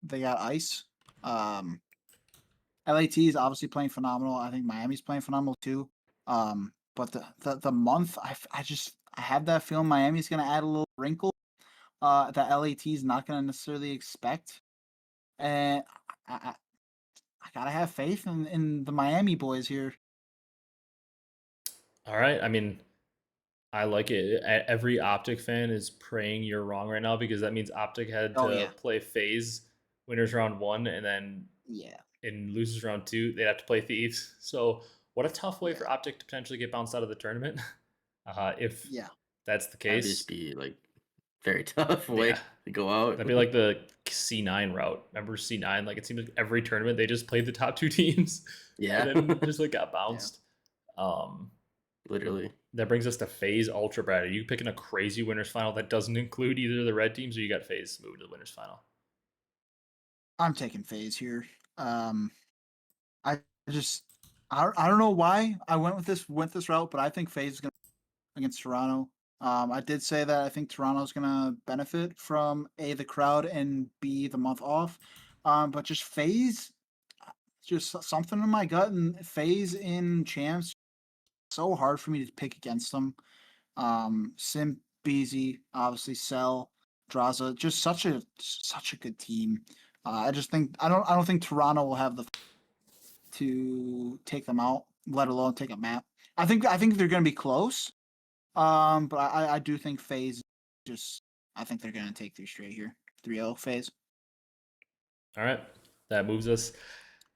They got ice. LAT is obviously playing phenomenal. I think Miami's playing phenomenal too. But the month, I have that feeling Miami's gonna add a little wrinkle that LAT is not gonna necessarily expect, and I gotta have faith in the Miami boys here. All right. I mean, I like it. Every Optic fan is praying you're wrong right now, because that means Optic had to play FaZe winners round 1, and then in losers round 2 they'd have to play Thieves. So what a tough way for Optic to potentially get bounced out of the tournament. If that's the case, that'd just be like very tough way to go out. That'd be like the C9 route. Remember C9? Like it seems like every tournament they just played the top 2 teams. Yeah. And then just like got bounced. Literally. Mm-hmm. That brings us to FaZe Ultra, Brad. Are you picking a crazy winners final that doesn't include either of the red teams, or you got FaZe moving to the winners final? I'm taking FaZe here. I don't know why I went this route, but I think FaZe is gonna against Toronto. I did say that I think Toronto's gonna benefit from A, the crowd, and B, the month off. But just FaZe, just something in my gut, and FaZe in Champs, so hard for me to pick against them. Sim, Beezy, obviously Cell, Draza, just such a good team. I just think I don't think Toronto will have the to take them out, let alone take a map. I think they're going to be close. But I do think FaZe I think they're going to take 3 straight here. 3-0 FaZe. All right. That moves us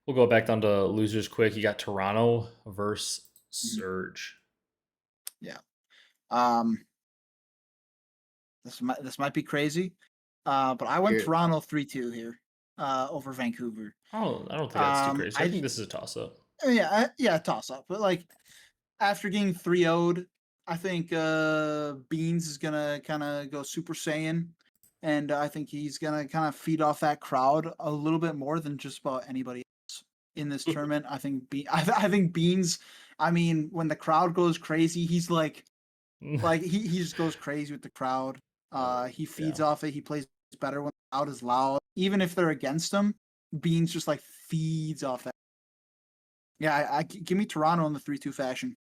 We'll go back down to losers quick. You got Toronto versus Mhm. Surge. Yeah. Um, this might be crazy, but I went Here, Toronto 3-2 here over Vancouver. I don't think that's too crazy. I I think this is a toss up. yeah, toss up. But like after getting 3-0'd, I think Beans is gonna kind of go Super Saiyan, and I think he's gonna kind of feed off that crowd a little bit more than just about anybody else in this tournament. I think Beans. I mean, when the crowd goes crazy, he's like he just goes crazy with the crowd. He feeds Yeah. off it. He plays better when the crowd is loud, even if they're against him. Beans just like feeds off that. Yeah, I give me Toronto in the 3-2 fashion.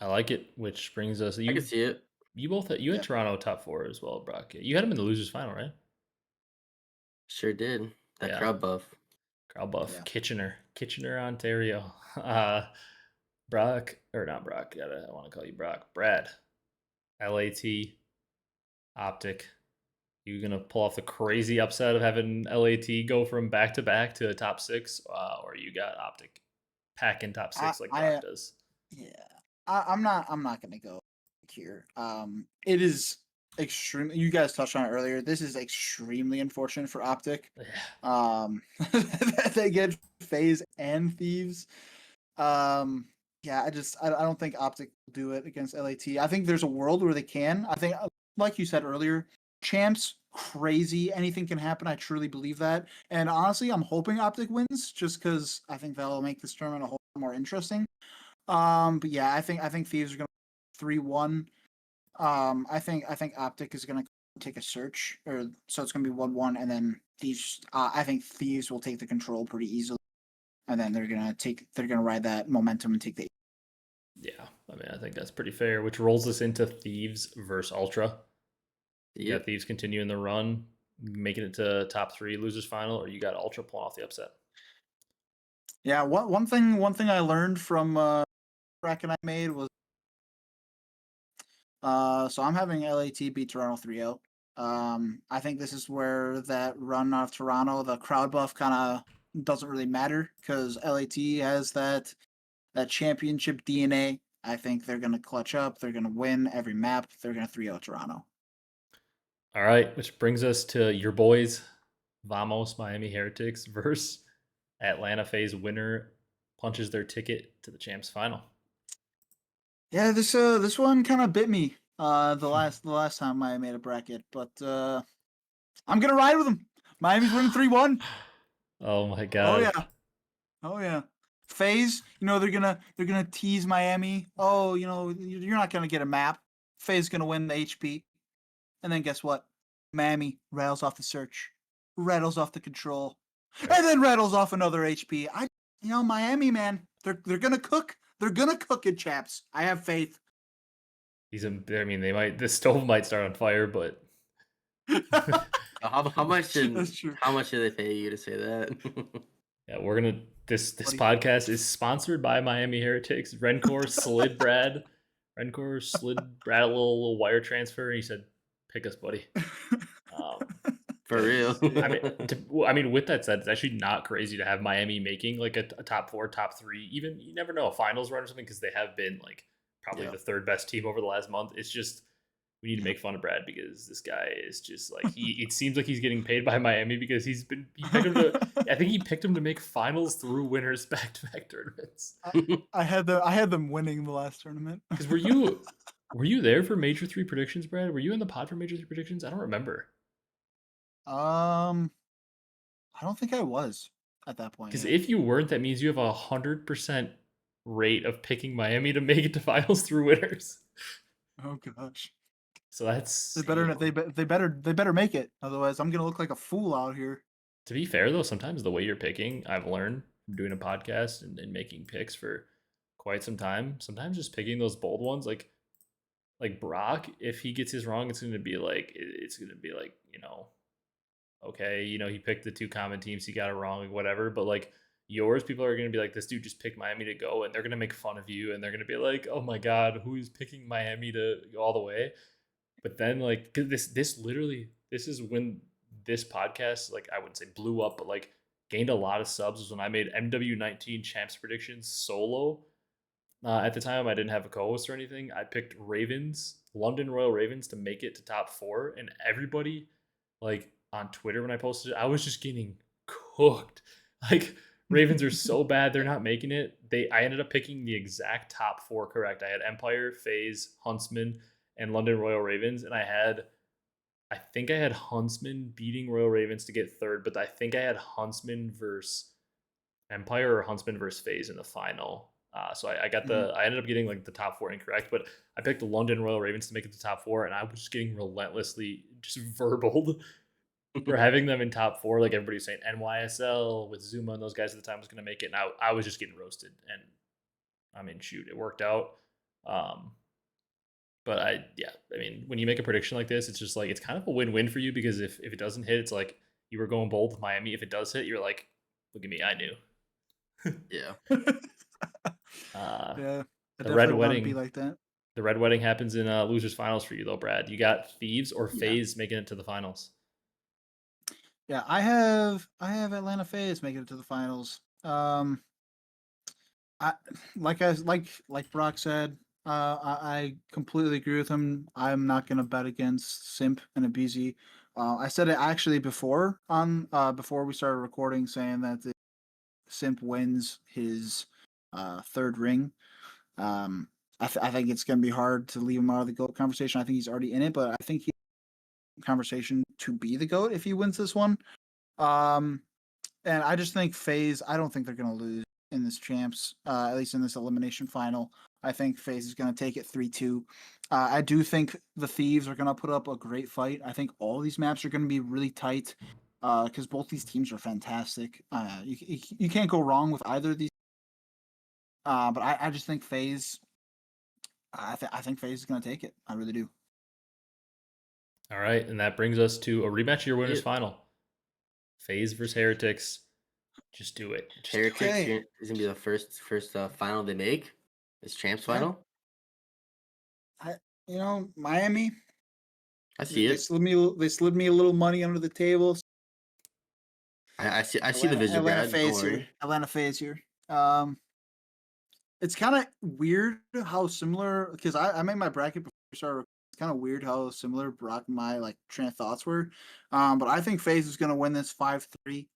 I like it, which brings us I can see it. you had Yeah. Toronto top 4 as well, Brock. You had them in the losers final, right? Sure did. That Yeah. crowd buff. Crowd buff. Yeah. Kitchener, Ontario. Brock, or not Brock, I want to call you Brock. Brad. LAT, Optic. You gonna pull off the crazy upset of having LAT go from back to back to a top 6, or you got Optic pack in top 6 like Brock I does? yeah. I'm not gonna go here. It is extremely. You guys touched on it earlier. This is extremely unfortunate for Optic. Yeah. That they get Phase and Thieves. Yeah, I don't think Optic will do it against LAT. I think there's a world where they can. I think, like you said earlier, champs crazy. Anything can happen. I truly believe that. And honestly, I'm hoping Optic wins just because I think that'll make this tournament a whole lot more interesting. But yeah, I think Thieves are gonna 3-1. I think Optic is gonna take a search, or so it's gonna be 1-1, and then Thieves. I think Thieves will take the control pretty easily, and then they're gonna ride that momentum and take the. Yeah, I mean, I think that's pretty fair, which rolls us into Thieves versus Ultra. You got Yep. Thieves continuing the run, making it to top 3 losers final, or you got Ultra pulling off the upset. Yeah, one thing I learned from bracket I made was so I'm having LAT beat Toronto 3-0. I think this is where that run out of Toronto, the crowd buff kind of doesn't really matter because LAT has that championship DNA. I think they're gonna clutch up. They're gonna win every map. They're gonna 3-0 Toronto. All right, which brings us to your boys, Vamos Miami Heretics versus Atlanta FaZe winner punches their ticket to the champs final. Yeah, this one kind of bit me the last time I made a bracket, but I'm gonna ride with them. Miami's winning 3-1. Oh my Oh god. yeah. Oh yeah. FaZe, they're gonna tease Miami. Oh, you're not gonna get a map. FaZe gonna win the HP. And then guess what? Miami rattles off the search, rattles off the control, and then rattles off another HP. Miami, man, they're gonna cook. They're gonna cook it, chaps. I have faith. I mean, the stove might start on fire, but How much That's true. how much did they pay you to say that? yeah, we're gonna this Buddy. podcast is sponsored by Miami Heretics. Rencor slid Brad. Rencor slid Brad a little wire transfer, and he said, "Pick us, buddy." For real. I mean, with that said, it's actually not crazy to have Miami making like a top 4, top 3. Even you never know a finals run or something because they have been like probably Yeah. the 3rd best team over the last month. It's just we need to make fun of Brad because this guy is just like it seems like he's getting paid by Miami because he picked him to. I think he picked him to make finals through winners back to back tournaments. I had them winning the last tournament. Because were you there for Major 3 predictions, Brad? Were you in the pod for Major 3 predictions? I don't remember. I don't think I was at that point. Because Yeah. if you weren't, that means you have 100% rate of picking Miami to make it to finals through winners. Oh gosh. So that's They better they better make it. Otherwise, I'm gonna look like a fool out here. to be fair though. Sometimes the way you're picking, I've learned from doing a podcast and making picks for quite some time. Sometimes just picking those bold ones, like Brock, if he gets his wrong, it's gonna be like okay, he picked the 2 common teams, he got it wrong, whatever. But like yours, people are gonna be like, this dude just picked Miami to go, and they're gonna make fun of you, and they're gonna be like, oh my god, who's picking Miami to go all the way? But then cause this is when this podcast, like I wouldn't say blew up, but like gained a lot of subs was when I made MW19 Champs Predictions solo. At the time, I didn't have a co-host or anything. I picked Ravens, London Royal Ravens, to make it to top 4, and everybody, like on Twitter when I posted it, I was just getting cooked. Like Ravens are so bad, they're not making it. I ended up picking the exact top 4 correct. I had Empire, FaZe, Huntsman, and London Royal Ravens, and I think I had Huntsman beating Royal Ravens to get third, but I think I had Huntsman versus Empire or Huntsman versus FaZe in the final. So I got I ended up getting like the top 4 incorrect, but I picked the London Royal Ravens to make it the top 4, and I was just getting relentlessly just verbaled for having them in top 4. Like everybody's saying NYSL with Zuma and those guys at the time was going to make it, and I was just getting roasted. And I mean, shoot, it worked out. But I mean, when you make a prediction like this, it's just like it's kind of a win-win for you, because if it doesn't hit, it's like you were going bold with Miami. If it does hit, you're like, look at me, I knew. Yeah. Yeah, I The red definitely want to be wedding. like that. The red wedding happens in losers finals for you though, Brad. You got Thieves or Yeah. FaZe making it to the finals. Yeah, I have Atlanta FaZe making it to the finals. I like Brock said, I completely agree with him. I'm not gonna bet against Simp and Abizi. I said it actually before before we started recording, saying that the Simp wins his third ring. I think it's gonna be hard to leave him out of the GOAT conversation. I think he's already in it, but I think he conversation to be the GOAT if he wins this one. Um, and I just think FaZe, I don't think they're going to lose in this champs, at least in this elimination final. I think FaZe is going to take it 3-2. I do think the Thieves are going to put up a great fight. I think all these maps are going to be really tight because both these teams are fantastic. You can't go wrong with either of these. But I just think FaZe, I think FaZe is going to take it. I really do. All right, and that brings us to a rematch of your winners final. FaZe versus Heretics. Just do it. Just Heretics Okay. is gonna be the first final they make. It's champs Yeah. final. Miami. I see They it. slid me a little money under the table. I see the vision, Atlanta Brad. Don't FaZe here. worry. Atlanta FaZe here. It's kind of weird how similar, because I made my bracket before we started. It's kind of weird how similar Brock my like train of thoughts were. But I think FaZe is going to win this 5-3.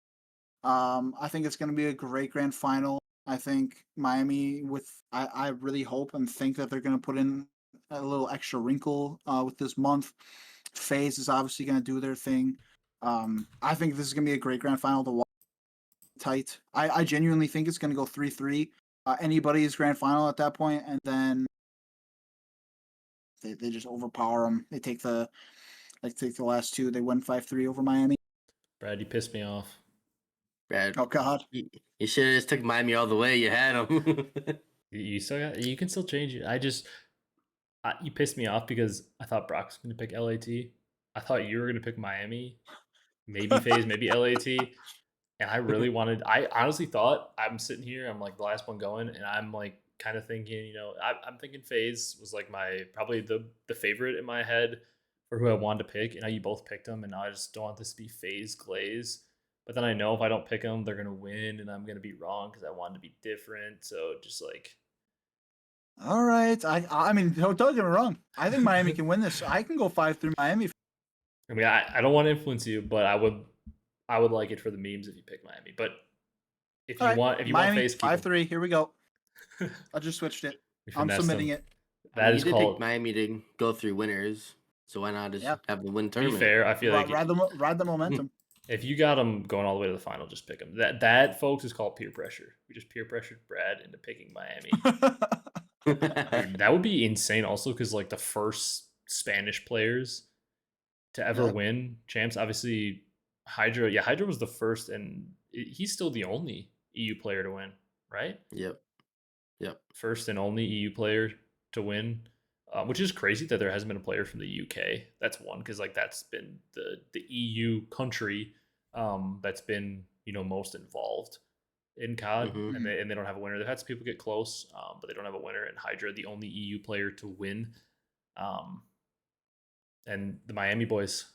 I think it's going to be a great grand final. I think Miami I really hope and think that they're going to put in a little extra wrinkle with this month. FaZe is obviously going to do their thing. I think this is going to be a great grand final to watch. Tight. I genuinely think it's going to go 3-3. Anybody's grand final at that point, and then they just overpower them. They take the last two. They win 5-3 over Miami. Brad, you pissed me off. Brad. Oh God. You should have just took Miami all the way. You had them. You can still change it. You pissed me off because I thought Brock was going to pick LAT. I thought you were going to pick Miami, maybe FaZe, maybe LAT. And I really wanted, I honestly thought, I'm sitting here, I'm like the last one going, and I'm like kind of thinking, I'm thinking FaZe was like probably the favorite in my head for who I wanted to pick. And now you both picked them, and now I just don't want this to be FaZe Glaze. But then I know if I don't pick them, they're going to win, and I'm going to be wrong because I wanted to be different. So just like, All right. I mean, don't get me wrong. I think Miami can win this. I can go 5-3 Miami. I mean, I don't want to influence you, but I would like it for the memes if you pick Miami. But if you want Miami, FaZe, keep 5-3. Here we go. I just switched it. I'm submitting it. That you is did called pick Miami to go through winners, so why not just have them win to be tournament? fair, I feel like ride the momentum. if you got them going all the way to the final, just pick them. That folks is called peer pressure. We just peer pressured Brad into picking Miami. Dude, that would be insane. Also, because like the first Spanish players to ever win champs, obviously Hydra. Yeah, Hydra was the first, and he's still the only EU player to win, right? Yep. First and only EU player to win, which is crazy that there hasn't been a player from the UK. That's one, because like that's been the EU country that's been most involved in COD, and they don't have a winner. They've had some people get close, but they don't have a winner. And Hydra, the only EU player to win, and the Miami boys,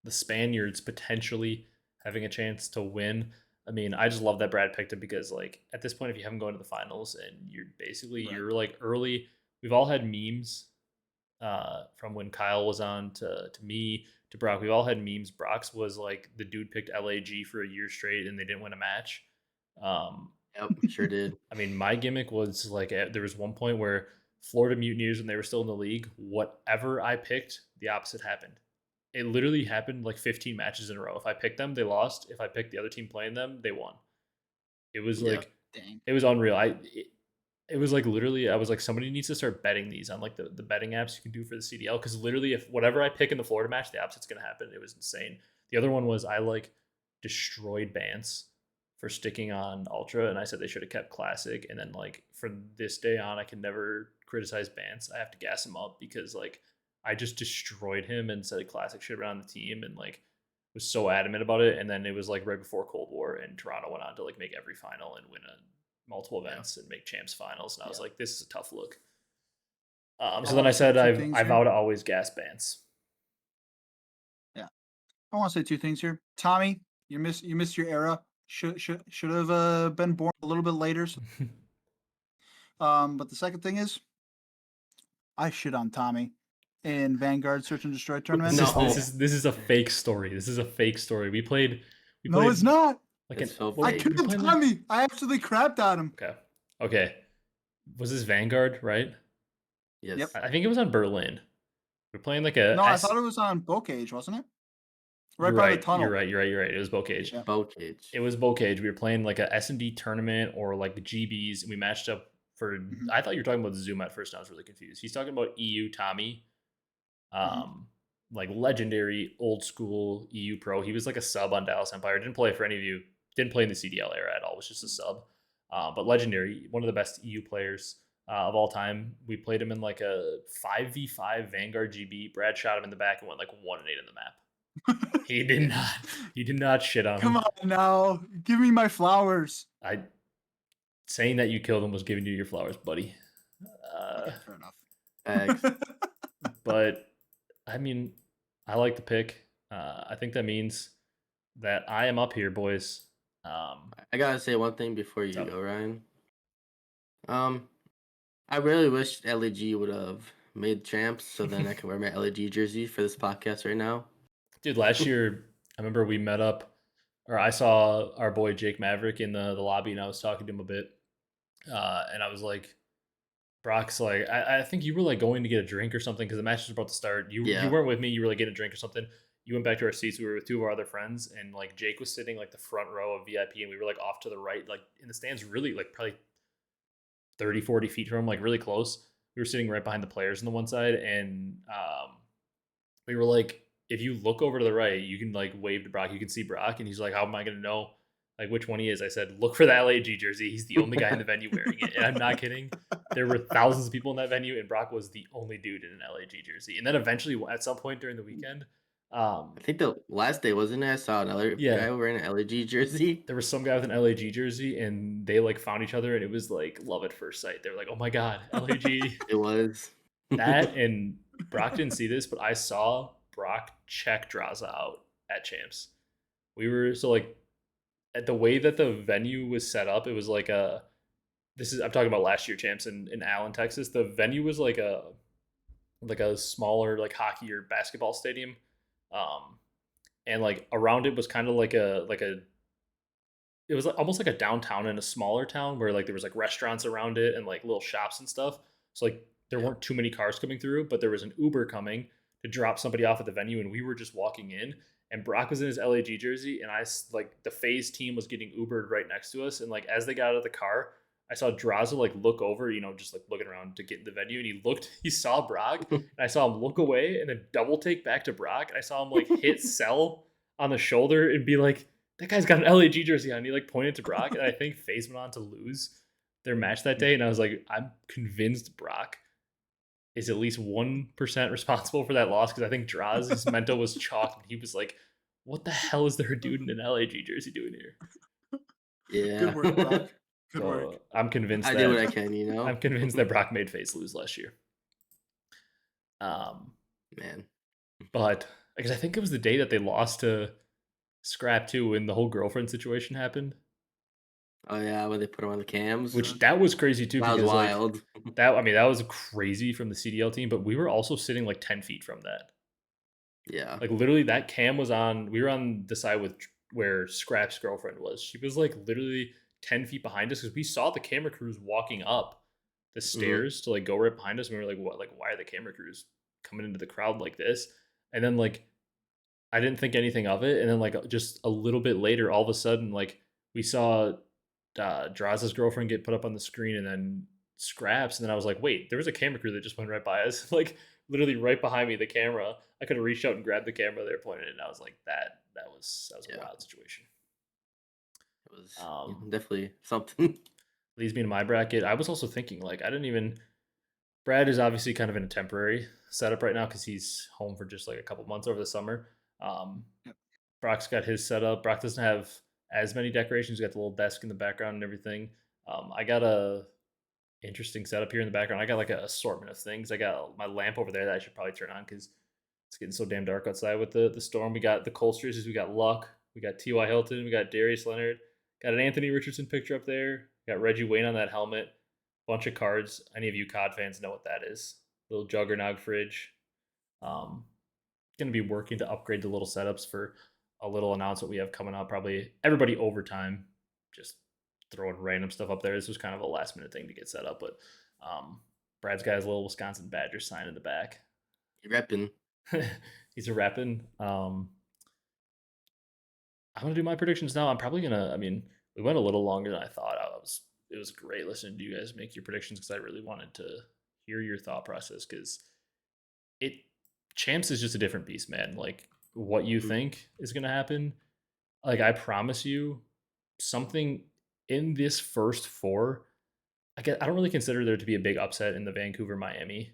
the Spaniards, potentially having a chance to win. I mean, I just love that Brad picked him because, like, at this point, if you haven't gone to the finals and you're basically Right. you're like early, we've all had memes from when Kyle was on to me to Brock. We've all had memes. Brock's was like the dude picked LAG for a year straight and they didn't win a match. Yep, sure did. I mean, my gimmick was like there was one point where Florida Mutineers, when they were still in the league, whatever I picked, the opposite happened. It literally happened like 15 matches in a row. If I picked them, they lost. If I picked the other team playing them, they won. It was Yeah. like Dang. it was unreal. It was like literally I was like somebody needs to start betting these on like the betting apps you can do for the CDL because literally if whatever I pick in the Florida match, the opposite's gonna happen. It was insane. The other one was I like destroyed Bance for sticking on Ultra, and I said they should have kept Classic. And then like from this day on, I can never criticize Bance. I have to gas him up because like I just destroyed him and said Classic should have been on the team and like was so adamant about it. And then it was like right before Cold War, and Toronto went on to like make every final and win multiple events and make champs finals. And I was like, this is a tough look. So then I said I vow to always gas Bance. Yeah, I want to say 2 things here. Tommy, you missed your era. Should have been born a little bit later. But the second thing is, I shit on Tommy in Vanguard Search and Destroy tournament. This is a fake story. This is a fake story. We played. No, it's not. Like I killed Tommy. I absolutely crapped on him. Okay. Was this Vanguard, right? Yes. Yep. I think it was on Berlin. We're playing like a. No, I thought it was on Bow Cage, wasn't it? Right by the tunnel. You're right. It was Bow Cage. Yeah. Bow Cage. It was Bow Cage. We were playing like a S&D tournament or like the GBs, and we matched up for. I thought you were talking about the Zoom at first. And I was really confused. He's talking about EU Tommy, like legendary old school EU pro. He was like a sub on Dallas Empire. Didn't play for any of you. Didn't play in the CDL era at all. Was just a sub, but legendary. One of the best EU players of all time. We played him in like a 5v5 Vanguard GB. Brad shot him in the back and went like 1-8 in the map. He did not shit on him. Come on now. Give me my flowers. Saying that you killed him was giving you your flowers, buddy. Okay, fair enough. But I mean, I like the pick. I think that means that I am up here, boys. I gotta say one thing before you go, Ryan. I really wish LEG would have made champs so then I could wear my LEG jersey for this podcast right now. Dude, last year, I remember we met up, or I saw our boy Jake Maverick in the lobby, and I was talking to him a bit. And I was like, Brock's like, I think you were like going to get a drink or something because the match was about to start. You weren't with me. You were like getting a drink or something. You went back to our seats. We were with 2 of our other friends, and like Jake was sitting like the front row of VIP, and we were like off to the right, like in the stands, really like probably 30, 40 feet from him, like really close. We were sitting right behind the players on the one side, and we were like, if you look over to the right, you can like wave to Brock. You can see Brock, and he's like, how am I going to know like which one he is? I said, look for the LAG jersey. He's the only guy in the venue wearing it. And I'm not kidding. There were thousands of people in that venue, and Brock was the only dude in an LAG jersey. And then eventually, at some point during the weekend, I think the last day, wasn't it? I saw another guy wearing an LAG jersey. There was some guy with an LAG jersey, and they like found each other, and it was like love at first sight. They were like, oh my God, LAG. It was. That, and Brock didn't see this, but I saw Brock check Draza out at Champs. We were like, at the way that the venue was set up, it was like I'm talking about last year Champs in Allen, Texas. The venue was like a smaller like hockey or basketball stadium. And like around it was kind of like it was like almost like a downtown in a smaller town where like there was like restaurants around it and like little shops and stuff. So like there weren't too many cars coming through, but there was an Uber coming to drop somebody off at the venue, and we were just walking in, and Brock was in his LAG jersey, and I like the FaZe team was getting Ubered right next to us, and like as they got out of the car, I saw Draza like look over, just like looking around to get in the venue, and he saw Brock, and I saw him look away and then double take back to Brock, and I saw him like hit Cell on the shoulder and be like, that guy's got an LAG jersey on. And he like pointed to Brock, and I think FaZe went on to lose their match that day, and I was like, I'm convinced Brock is at least 1% responsible for that loss, because I think Draza's mental was chalked, and he was like, what the hell is there a dude in an LAG jersey doing here? Yeah. Good work, Brock. Good work. I'm convinced I do what I can, I'm convinced that Brock made FaZe lose last year. Man. But because I think it was the day that they lost to Scrap too when the whole girlfriend situation happened. Oh yeah, when they put him on the cams. Which that was crazy too That was because like wild. that was crazy from the CDL team, but we were also sitting like 10 feet from that. Yeah. Like literally that cam was on we were on the side with where Scrap's girlfriend was. She was like literally 10 feet behind us because we saw the camera crews walking up the Hmm. stairs to like go right behind us and we were like, what, like why are the camera crews coming into the crowd like this? And then like I didn't think anything of it. And then like just a little bit later, all of a sudden, like we saw Draz's girlfriend get put up on the screen and then Scraps. And then I was like, wait, there was a camera crew that just went right by us. Like literally right behind me, the camera. I could have reached out and grabbed the camera they were pointing it. And I was like, that was a Yeah. wild situation. It was Um definitely something. Leads me to my bracket. I was also thinking, like, I didn't even Brad is obviously kind of in a temporary setup right now because he's home for just like a couple months over the summer. Um, Yep. Brock's got his setup. Brock doesn't have as many decorations. He's got the little desk in the background and everything. I got a interesting setup here in the background. I got like an assortment of things. I got my lamp over there that I should probably turn on because it's getting so damn dark outside with the storm. We got the Colsters, we got Luck, we got T.Y. Hilton, we got Darius Leonard, got an Anthony Richardson picture up there, got Reggie Wayne on that helmet, bunch of cards. Any of you COD fans know what that is. Little Juggernog fridge. Um, Going to be working to upgrade the little setups for a little announcement we have coming up. Probably everybody overtime, just throwing random stuff up there. This was kind of a last minute thing to get set up, but Brad's got his little Wisconsin Badger sign in the back. Repping. He's a repping. I'm gonna do my predictions now. I'm probably gonna. I mean, we went a little longer than I thought. It was great listening to you guys make your predictions because I really wanted to hear your thought process because it champs is just a different beast, man. Like what you Mhm. think is gonna happen. Like I promise you, something in this first four. I don't really consider there to be a big upset in the Vancouver Miami.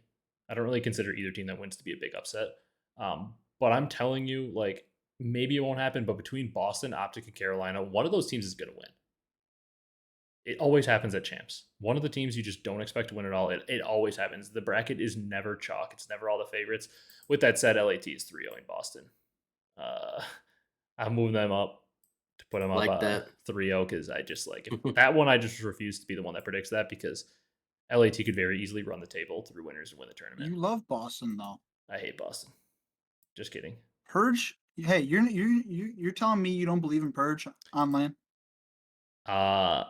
I don't really consider either team that wins to be a big upset. But I'm telling you, like maybe it won't happen. But between Boston, Optic, and Carolina, one of those teams is gonna win. It always happens at champs. One of the teams you just don't expect to win at all. It always happens. The bracket is never chalk. It's never all the favorites. With that said, LAT is 3-0 in Boston. Uh, I'm moving them up to put them up Like that. 3-0 because I just like if that one. I just refuse to be the one that predicts that because LAT could very easily run the table through winners and win the tournament. You love Boston though. I hate Boston. Just kidding. Purge. Hey, you're telling me you don't believe in Purge on LAN? Uh,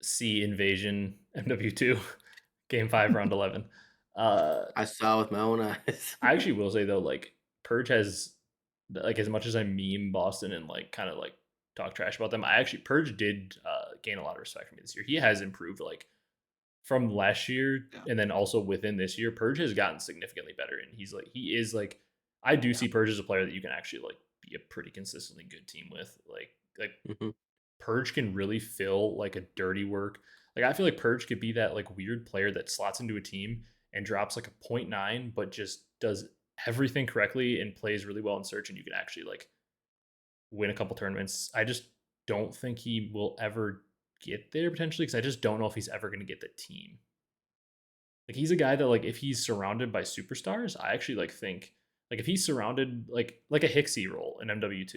C Invasion MW2 Game 5 Round 11. I saw with my own eyes. I actually will say though, like Purge has like as much as I meme Boston and like kind of like talk trash about them, I actually Purge did gain a lot of respect from me this year. He has improved like from last year Yeah. and then also within this year. Purge has gotten significantly better, and he is like I do see Purge as a player that you can actually like be a pretty consistently good team with. Like Mhm. Purge can really fill like a dirty work. Like I feel like Purge could be that like weird player that slots into a team and drops like a 0.9, but just does everything correctly and plays really well in search, and you can actually like win a couple tournaments. I just don't think he will ever get there potentially because I just don't know if he's ever going to get the team. Like he's a guy that like if he's surrounded by superstars, I actually like think like if he's surrounded like a Hexy role in MW2,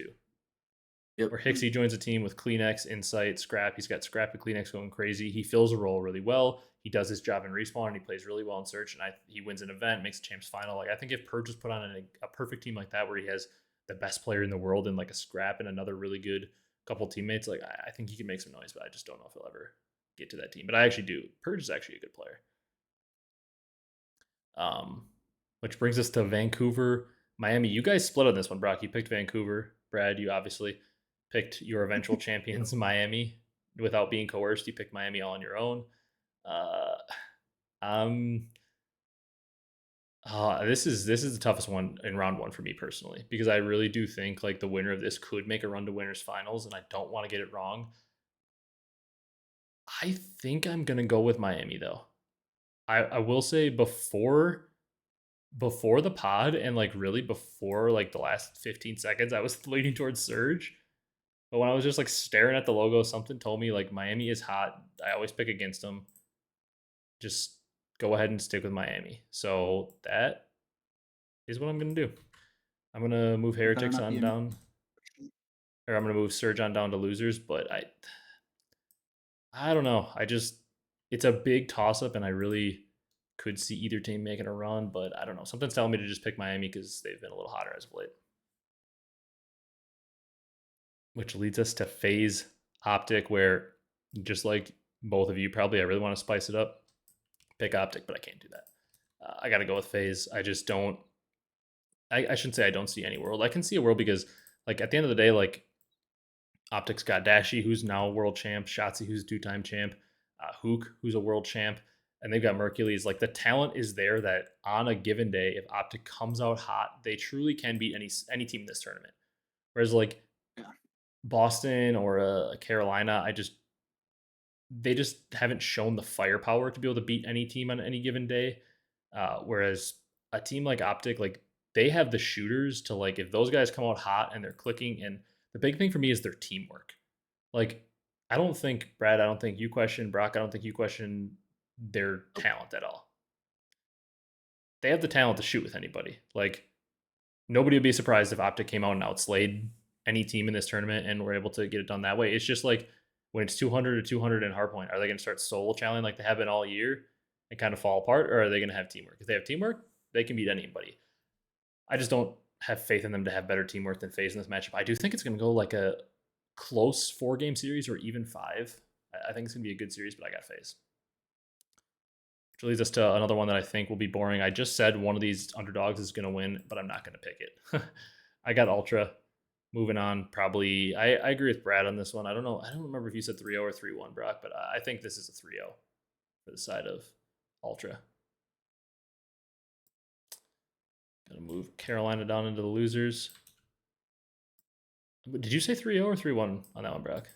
Yep. where Hexy joins a team with Kleenex, Insight, Scrap. He's got Scrap and Kleenex going crazy. He fills a role really well. He does his job in respawn and he plays really well in search. And he wins an event, makes a champs final. Like I think if Purge was put on a perfect team like that, where he has the best player in the world and like a Scrap and another really good couple teammates, like I think he can make some noise. But I just don't know if he'll ever get to that team. But I actually do. Purge is actually a good player. Um, which brings us to Vancouver, Miami. You guys split on this one, Brock. You picked Vancouver. Brad, you obviously picked your eventual champions, Miami, without being coerced. You picked Miami all on your own. Uh, um, this is the toughest one in round one for me personally because I really do think like the winner of this could make a run to winners finals, and I don't want to get it wrong. I think I'm gonna go with Miami though. I will say before the pod and like really before like the last 15 seconds, I was leaning towards Surge. But when I was just like staring at the logo, something told me like Miami is hot. I always pick against them. Just go ahead and stick with Miami. So that is what I'm gonna do. I'm gonna move It better Heretics not be on a down. or I'm gonna move Surge on down to losers. But I don't know. It's a big toss up, and I really could see either team making a run. But I don't know. Something's telling me to just pick Miami because they've been a little hotter as of late. Which leads us to FaZe Optic, where just like both of you, probably I really want to spice it up. Pick Optic, but I can't do that. I got to go with FaZe. I just don't. I shouldn't say I don't see any world. I can see a world because, like, at the end of the day, like, Optic's got Dashy, who's now world champ, shottzyy, who's two-time champ, huke, who's a world champ, and they've got Mercules. Like, the talent is there that on a given day, if Optic comes out hot, they truly can beat any team in this tournament. Whereas, like, Yeah. Boston or Carolina, they just haven't shown the firepower to be able to beat any team on any given day. Whereas a team like Optic, like, they have the shooters to, like, if those guys come out hot and they're clicking, and the big thing for me is their teamwork. Like, I don't think Brad, I don't think you question Brock, I don't think you question their talent at all. They have the talent to shoot with anybody. Like, nobody would be surprised if Optic came out and outslayed any team in this tournament and were able to get it done that way. It's just like when it's 200 to 200 in hardpoint, are they going to start solo challenging like they have been all year and kind of fall apart, or are they going to have teamwork? If they have teamwork, they can beat anybody. I just don't have faith in them to have better teamwork than FaZe in this matchup. I do think it's going to go like a close 4-game series or even 5. I think it's going to be a good series, but I got FaZe. Which leads us to another one that I think will be boring. I just said one of these underdogs is going to win, but I'm not going to pick it. I got Ultra. Moving on, probably. I agree with Brad on this one. I don't know. I don't remember if you said 3-0 or 3-1, Brock, but I think this is a 3-0 for the side of Ultra. Gonna move Carolina down into the losers. Did you say 3-0 or 3-1 on that one, Brock?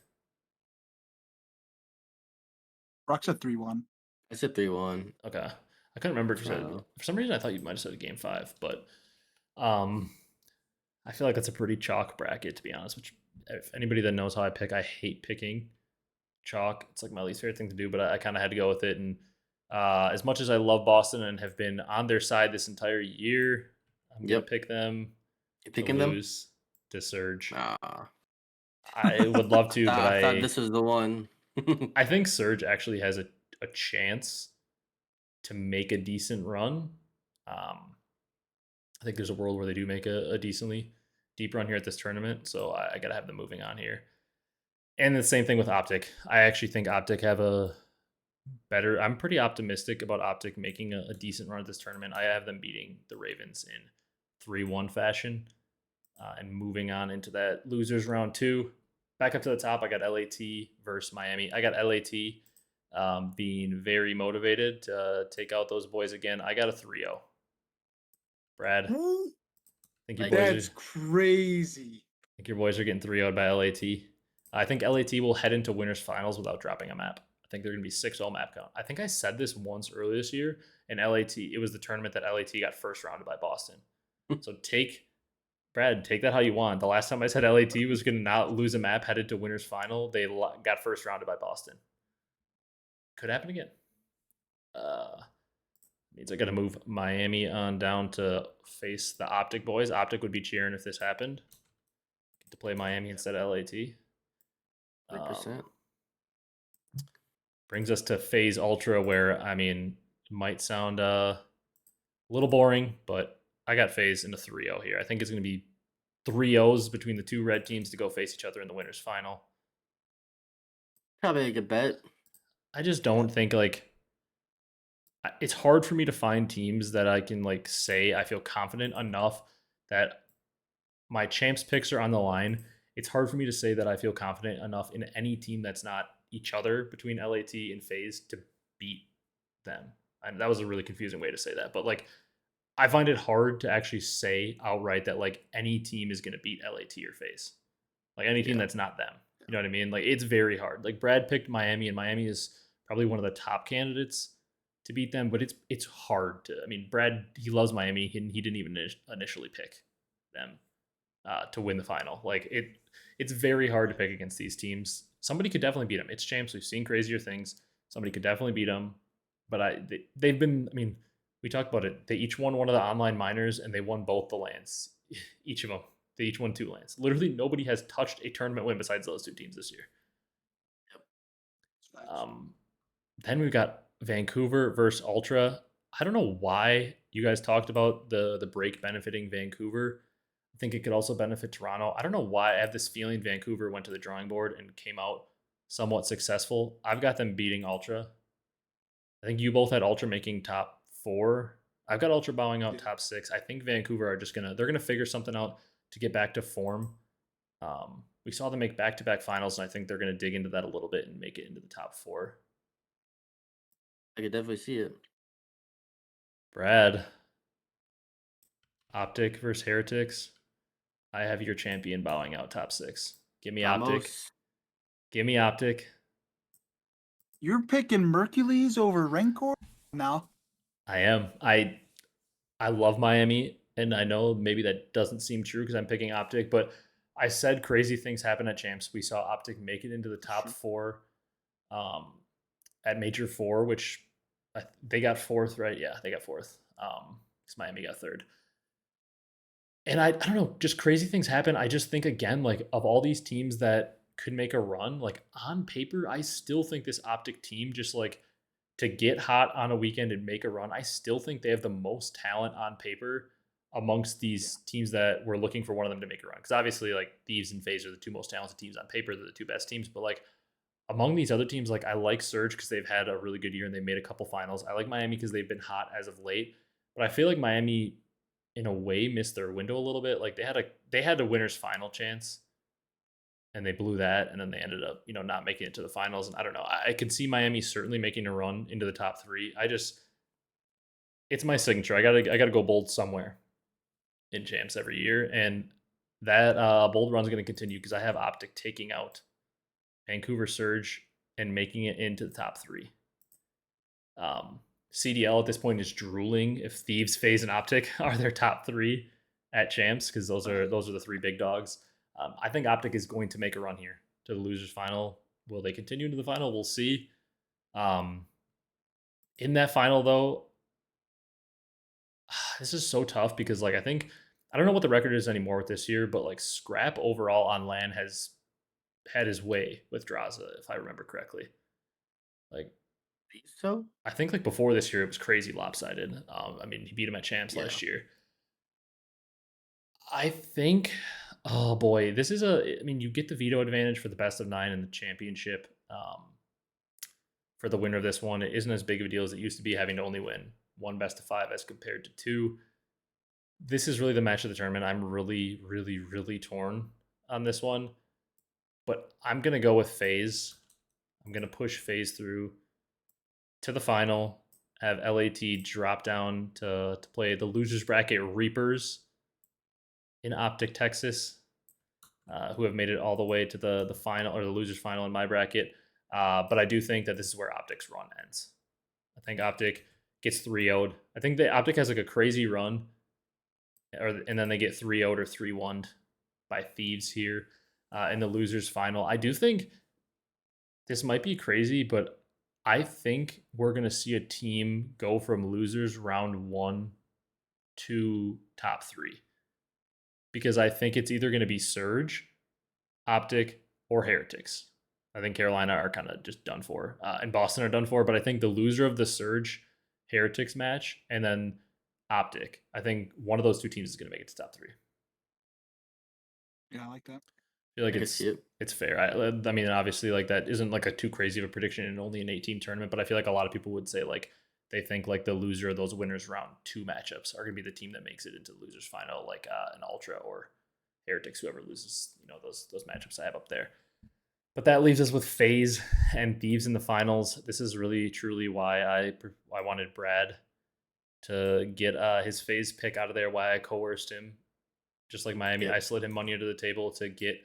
Brock said 3-1. I said 3-1. Okay. I couldn't remember if you said. For some reason, I thought you might have said a game 5, but I feel like that's a pretty chalk bracket, to be honest. Which, if anybody that knows how I pick, I hate picking chalk. It's like my least favorite thing to do, but I kind of had to go with it. And as much as I love Boston and have been on their side this entire year, I'm gonna pick them. You picking them? Lose to Surge. Nah. I would love to, but I thought this was the one. I think Surge actually has a chance to make a decent run. I think there's a world where they do make a decently deep run here at this tournament, so I got to have them moving on here. And the same thing with Optic. I actually think Optic have a better. I'm pretty optimistic about Optic making a decent run at this tournament. I have them beating the Ravens in 3-1 fashion and moving on into that losers round 2. Back up to the top, I got LAT versus Miami. I got LAT being very motivated to take out those boys again. I got a 3-0. Brad, I think your That's crazy. I think your boys are getting 3-0'd by LAT. I think LAT will head into winners finals without dropping a map. I think they're going to be 6-0 map count. I think I said this once earlier this year in LAT. It was the tournament that LAT got first rounded by Boston. So Brad, take that how you want. The last time I said LAT was going to not lose a map headed to winners final, they got first rounded by Boston. Could happen again. Means I got to move Miami on down to face the Optic boys. Optic would be cheering if this happened. Get to play Miami instead of LAT. 100%. Brings us to FaZe Ultra, where, I mean, might sound a little boring, but I got FaZe in a 3-0 here. I think it's going to be 3-0s between the two red teams to go face each other in the winners final. Probably a good bet. I just don't think, like, it's hard for me to find teams that I can, like, say I feel confident enough that my champs picks are on the line. It's hard for me to say that I feel confident enough in any team that's not each other between LAT and FaZe to beat them. And that was a really confusing way to say that, but, like, I find it hard to actually say outright that, like, any team is going to beat LAT or FaZe. Like, any team that's not them. You know what I mean? Like, it's very hard. Like, Brad picked Miami, and Miami is probably one of the top candidates to beat them, but it's hard to. I mean, Brad, he loves Miami, and he didn't even initially pick them to win the final. Like, it's very hard to pick against these teams. Somebody could definitely beat them. It's champs. We've seen crazier things. Somebody could definitely beat them, but they've been. I mean, we talked about it. They each won one of the online minors, and they won both the lands, each of them. They each won 2 lands. Literally nobody has touched a tournament win besides those 2 teams this year. Then we've got Vancouver versus Ultra. I don't know why you guys talked about the break benefiting Vancouver. I think it could also benefit Toronto. I don't know why I have this feeling Vancouver went to the drawing board and came out somewhat successful. I've got them beating Ultra. I think you both had Ultra making top 4. I've got Ultra bowing out top 6. I think Vancouver are just they're gonna figure something out to get back to form. We saw them make back-to-back finals, and I think they're gonna dig into that a little bit and make it into the top 4. I could definitely see it. Brad, Optic versus Heretics. I have your champion bowing out top 6. Give me Optic. Vamos. Give me Optic. You're picking Mercules over Rancor now. I am. I love Miami, and I know maybe that doesn't seem true because I'm picking Optic, but I said crazy things happen at Champs. We saw Optic make it into the top 4 at Major 4, which they got 4th, right? Yeah, they got 4th. Because Miami got 3rd. And I don't know, just crazy things happen. I just think, again, like, of all these teams that could make a run, like, on paper, I still think this Optic team, just like to get hot on a weekend and make a run, I still think they have the most talent on paper amongst these teams that we're looking for one of them to make a run. Because obviously, like, Thieves and FaZe are the 2 most talented teams on paper. They're the 2 best teams. But, like, among these other teams, like, I like Surge because they've had a really good year and they made a couple finals. I like Miami because they've been hot as of late. But I feel like Miami, in a way, missed their window a little bit. Like, they had a winner's final chance, and they blew that, and then they ended up, not making it to the finals. And I don't know. I could see Miami certainly making a run into the top 3. It's my signature. I gotta go bold somewhere in Champs every year, and that bold run is going to continue because I have Optic taking out Vancouver Surge and making it into the top 3. CDL at this point is drooling if Thieves, FaZe, and Optic are their top 3 at Champs, because those are the 3 big dogs. I think Optic is going to make a run here to the losers final. Will they continue into the final? We'll see. In that final, though, this is so tough because, like, I don't know what the record is anymore with this year, but, like, Scrap overall on LAN has had his way with Draza, if I remember correctly. Like, So I think, like, before this year, it was crazy lopsided. I mean, he beat him at Champs last year. I think, oh boy, this is you get the veto advantage for the best of 9 in the championship. For the winner of this one, it isn't as big of a deal as it used to be, having to only win 1 best of 5 as compared to 2. This is really the match of the tournament. I'm really, really, really torn on this one, but I'm going to go with FaZe. I'm going to push FaZe through to the final, have LAT drop down to play the losers bracket Reapers in Optic, Texas, who have made it all the way to the final, or the losers final in my bracket. But I do think that this is where Optic's run ends. I think Optic gets 3-0'd. I think the Optic has like a crazy run, and then they get 3-0'd or 3-1'd by Thieves here in the losers final. I do think this might be crazy, but I think we're going to see a team go from losers round 1 to top 3. Because I think it's either going to be Surge, Optic, or Heretics. I think Carolina are kind of just done for, and Boston are done for. But I think the loser of the Surge Heretics match and then Optic, I think one of those 2 teams is going to make it to top 3. Yeah, I like that. I feel like it's fair. I mean, obviously, like, that isn't like a too crazy of a prediction in only an 18 tournament, but I feel like a lot of people would say, like, they think like the loser of those winners round 2 matchups are going to be the team that makes it into the losers final, like an Ultra or Heretics, whoever loses, those matchups I have up there. But that leaves us with FaZe and Thieves in the finals. This is really truly why I wanted Brad to get his FaZe pick out of there. Why I coerced him, just like Miami. I slid him money under the table to get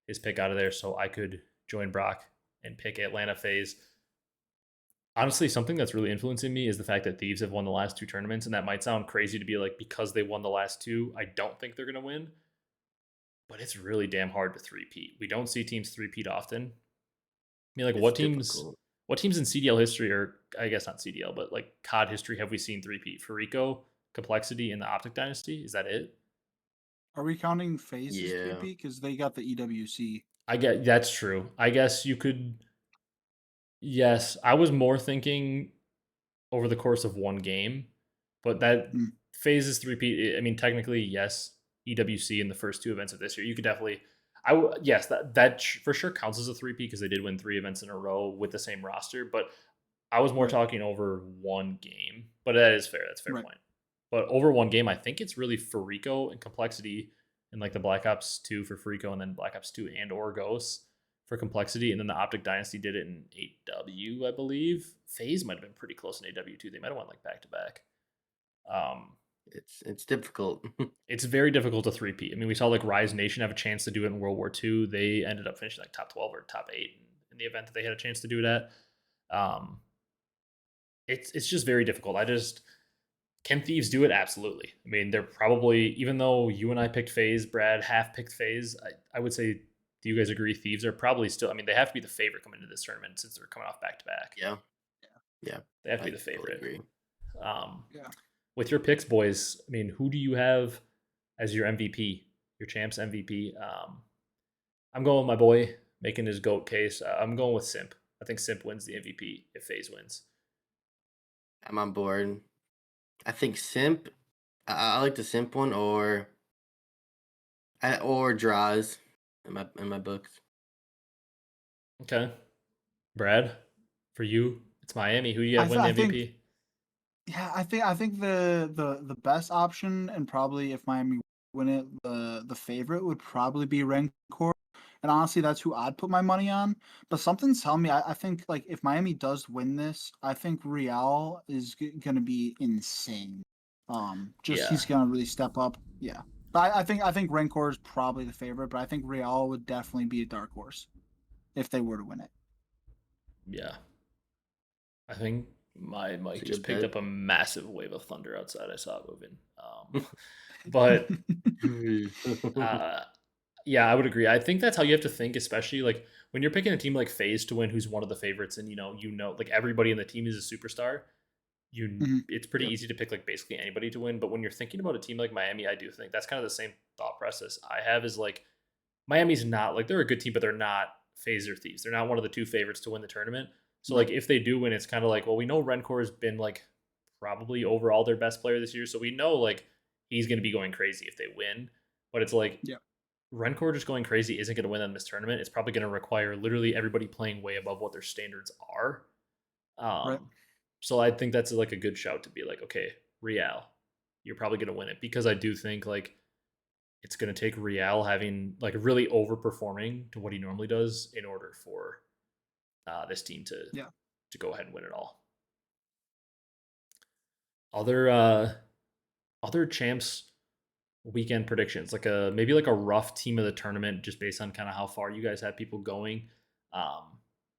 his pick out of there so I could join Brock and pick Atlanta FaZe. Honestly, something that's really influencing me is the fact that Thieves have won the last 2 tournaments, and that might sound crazy to be like, because they won the last 2, I don't think they're going to win. But it's really damn hard to three-peat. We don't see teams three-peat often. I mean, like, what teams in CDL history, or I guess not CDL, but like COD history, have we seen three-peat? Farico, Complexity, and the Optic Dynasty? Is that it? Are we counting FaZe as Yeah. 3P? Because they got the EWC. I get that's true. I guess you could. Yes, I was more thinking over the course of one game, but that Mm, phase is three-peat. I mean, technically, yes, EWC in the first two events of this year. You could definitely, yes, that for sure counts as a three-peat because they did win three events in a row with the same roster. But I was more right, talking over one game. But that is fair. That's a fair right. point. But over one game, I think it's really Farico and Complexity and like the Black Ops 2 for Farico and then Black Ops 2 and or Ghosts for Complexity. And then the Optic Dynasty did it in 8W, I believe. FaZe might have been pretty close in 8W too. They might have went like back to back. It's difficult. It's very difficult to three-peat. I mean, we saw like Rise Nation have a chance to do it in World War II. They ended up finishing like top 12 or top 8 in the event that they had a chance to do it at. Um, it's just very difficult. Can Thieves do it? Absolutely. I mean, they're probably, even though you and I picked FaZe, Brad half picked FaZe, I would say, do you guys agree Thieves are probably still, I mean, they have to be the favorite coming into this tournament since they're coming off back to back. Yeah. Yeah. They have to I be the totally favorite. agree. Yeah. With your picks, boys, I mean, who do you have as your MVP, your champs MVP? I'm going with my boy making his GOAT case. I'm going with Simp. I think Simp wins the MVP if FaZe wins. I'm on board. I think Simp. I like the Simp one or draws in my books. Okay. Brad, for you, it's Miami. Who you got win the I think MVP? yeah, I think the best option, and probably if Miami win it, the favorite would probably be Rancor. And honestly, that's who I'd put my money on. But something's telling me I think like if Miami does win this, I think Real is gonna be insane. Just Yeah. he's gonna really step up. Yeah. But I think Rancor is probably the favorite, but I think Real would definitely be a dark horse if they were to win it. Yeah. I think my It's mic a just good picked bet. up a massive wave of thunder outside. I saw it moving. But uh, yeah, I would agree. I think that's how you have to think, especially like when you're picking a team like FaZe to win, who's one of the favorites, and like everybody in the team is a superstar. Mhm. It's pretty Yep. easy to pick like basically anybody to win. But when you're thinking about a team like Miami, I do think that's kind of the same thought process I have. Is like Miami's not like they're a good team, but they're not FaZe or Thieves. They're not one of the two favorites to win the tournament. So Right. like if they do win, it's kind of like, well, we know Rencor has been like probably overall their best player this year, so we know like he's going to be going crazy if they win. But it's like Yeah. Rencor just going crazy isn't going to win them this tournament. It's probably going to require literally everybody playing way above what their standards are. Right. So I think that's like a good shout to be like, okay, Real, you're probably going to win it because I do think like it's going to take Real having like really overperforming to what he normally does in order for this team Yeah. to go ahead and win it all. Other champs weekend predictions, like maybe like a rough team of the tournament, just based on kind of how far you guys have people going.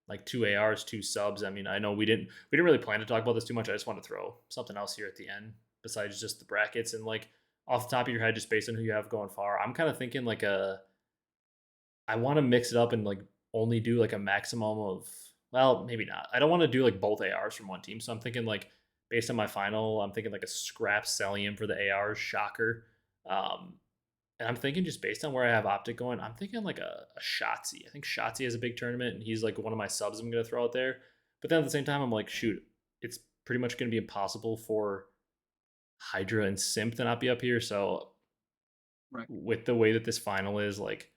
Like two ARs, two subs. I mean, I know we didn't really plan to talk about this too much. I just want to throw something else here at the end besides just the brackets and like off the top of your head, just based on who you have going far. I'm kind of thinking like I want to mix it up and like only do like a maximum of, well, maybe not. I don't want to do like both ARs from one team. So I'm thinking like based on my final, I'm thinking like a scrap Cellium for the ARs, shocker. Um, and I'm thinking just based on where I have Optic going, I'm thinking like a shottzyy. I think shottzyy has a big tournament and he's like one of my subs I'm going to throw out there. But then at the same time, I'm like, shoot, it's pretty much going to be impossible for Hydra and Simp to not be up here. So Right. with the way that this final is, like,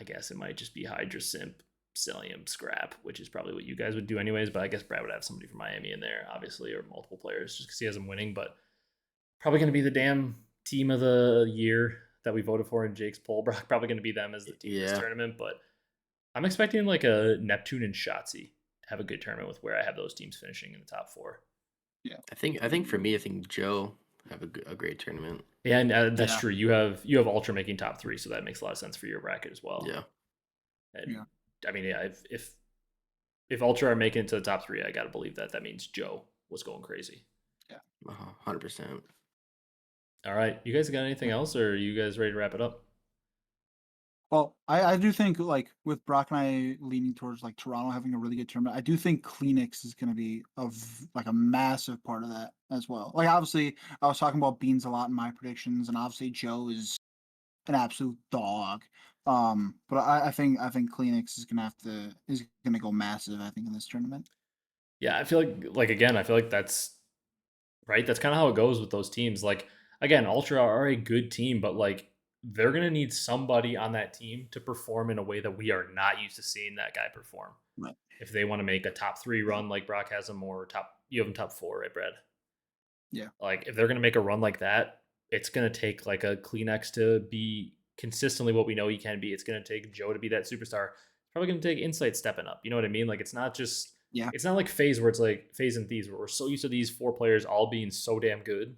I guess it might just be Hydra, Simp, Cellium, Scrap, which is probably what you guys would do anyways. But I guess Brad would have somebody from Miami in there, obviously, or multiple players just because he has them winning. But probably going to be the damn team of the year that we voted for in Jake's poll. Probably going to be them as the team of this Yeah. tournament. But I'm expecting like a Neptune and shottzyy to have a good tournament with where I have those teams finishing in the top four. Yeah. I think for me, I think Joe have a great tournament. Yeah, and that's Yeah. true. You have Ultra making top three, so that makes a lot of sense for your bracket as well. Yeah. And Yeah. I mean, yeah, if Ultra are making it to the top three, I gotta believe that means Joe was going crazy. 100%. All right, you guys got anything else, or are you guys ready to wrap it up? Well, I do think like with Brock and I leaning towards like Toronto having a really good tournament, I do think Kleenex is going to be like a massive part of that as well. Like obviously, I was talking about Beans a lot in my predictions, and obviously Joe is an absolute dog. But I think Kleenex is gonna go massive. I think in this tournament. Yeah, I feel like again, I feel like that's right. That's kind of how it goes with those teams. Like again, Ultra are a good team, but like they're gonna need somebody on that team to perform in a way that we are not used to seeing that guy perform. Right. If they want to make a top 3 Yeah. run like Brock has them, or you have them top 4, right, Brad? Yeah. Like if they're gonna make a run like that, it's gonna take like a Kleenex to be consistently what we know he can be. It's gonna take Joe to be that superstar. It's probably gonna take Insight stepping up. You know what I mean? Like Yeah. it's not like Phase where it's like Phase and Thieves where we're so used to these 4 players all being so damn good,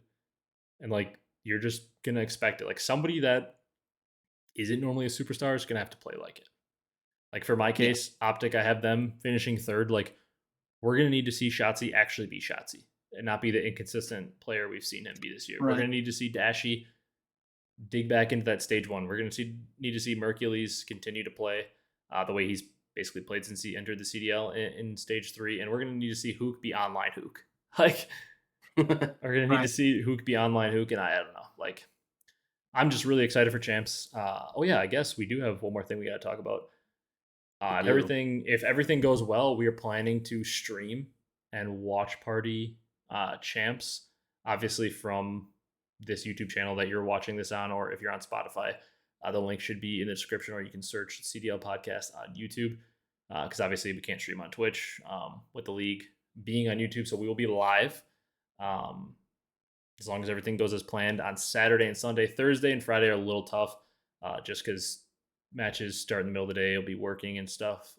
and like you're just gonna expect it. Like somebody that isn't normally a superstar is gonna have to play like it. Like for my Yeah. case, Optic, I have them finishing third. Like we're gonna need to see shottzyy actually be shottzyy and not be the inconsistent player we've seen him be this year. We're Right. gonna need to see Dashy dig back into that stage 1. We're gonna need to see Mercules continue to play the way he's basically played since he entered the CDL in stage 3, and we're gonna need to see Huke be online Huke. Like we're gonna need to Right. see Huke be online Huke, and I don't know. Like I'm just really excited for champs. Oh yeah, I guess we do have one more thing we gotta talk about. We If do. everything goes well, we are planning to stream and watch party champs, obviously from this YouTube channel that you're watching this on, or if you're on Spotify, the link should be in the description, or you can search CDL Podcast on YouTube, because obviously we can't stream on Twitch with the league being on YouTube, so we will be live. Um, as long as everything goes as planned on Saturday and Sunday. Thursday and Friday are a little tough, just because matches start in the middle of the day. You'll be working and stuff.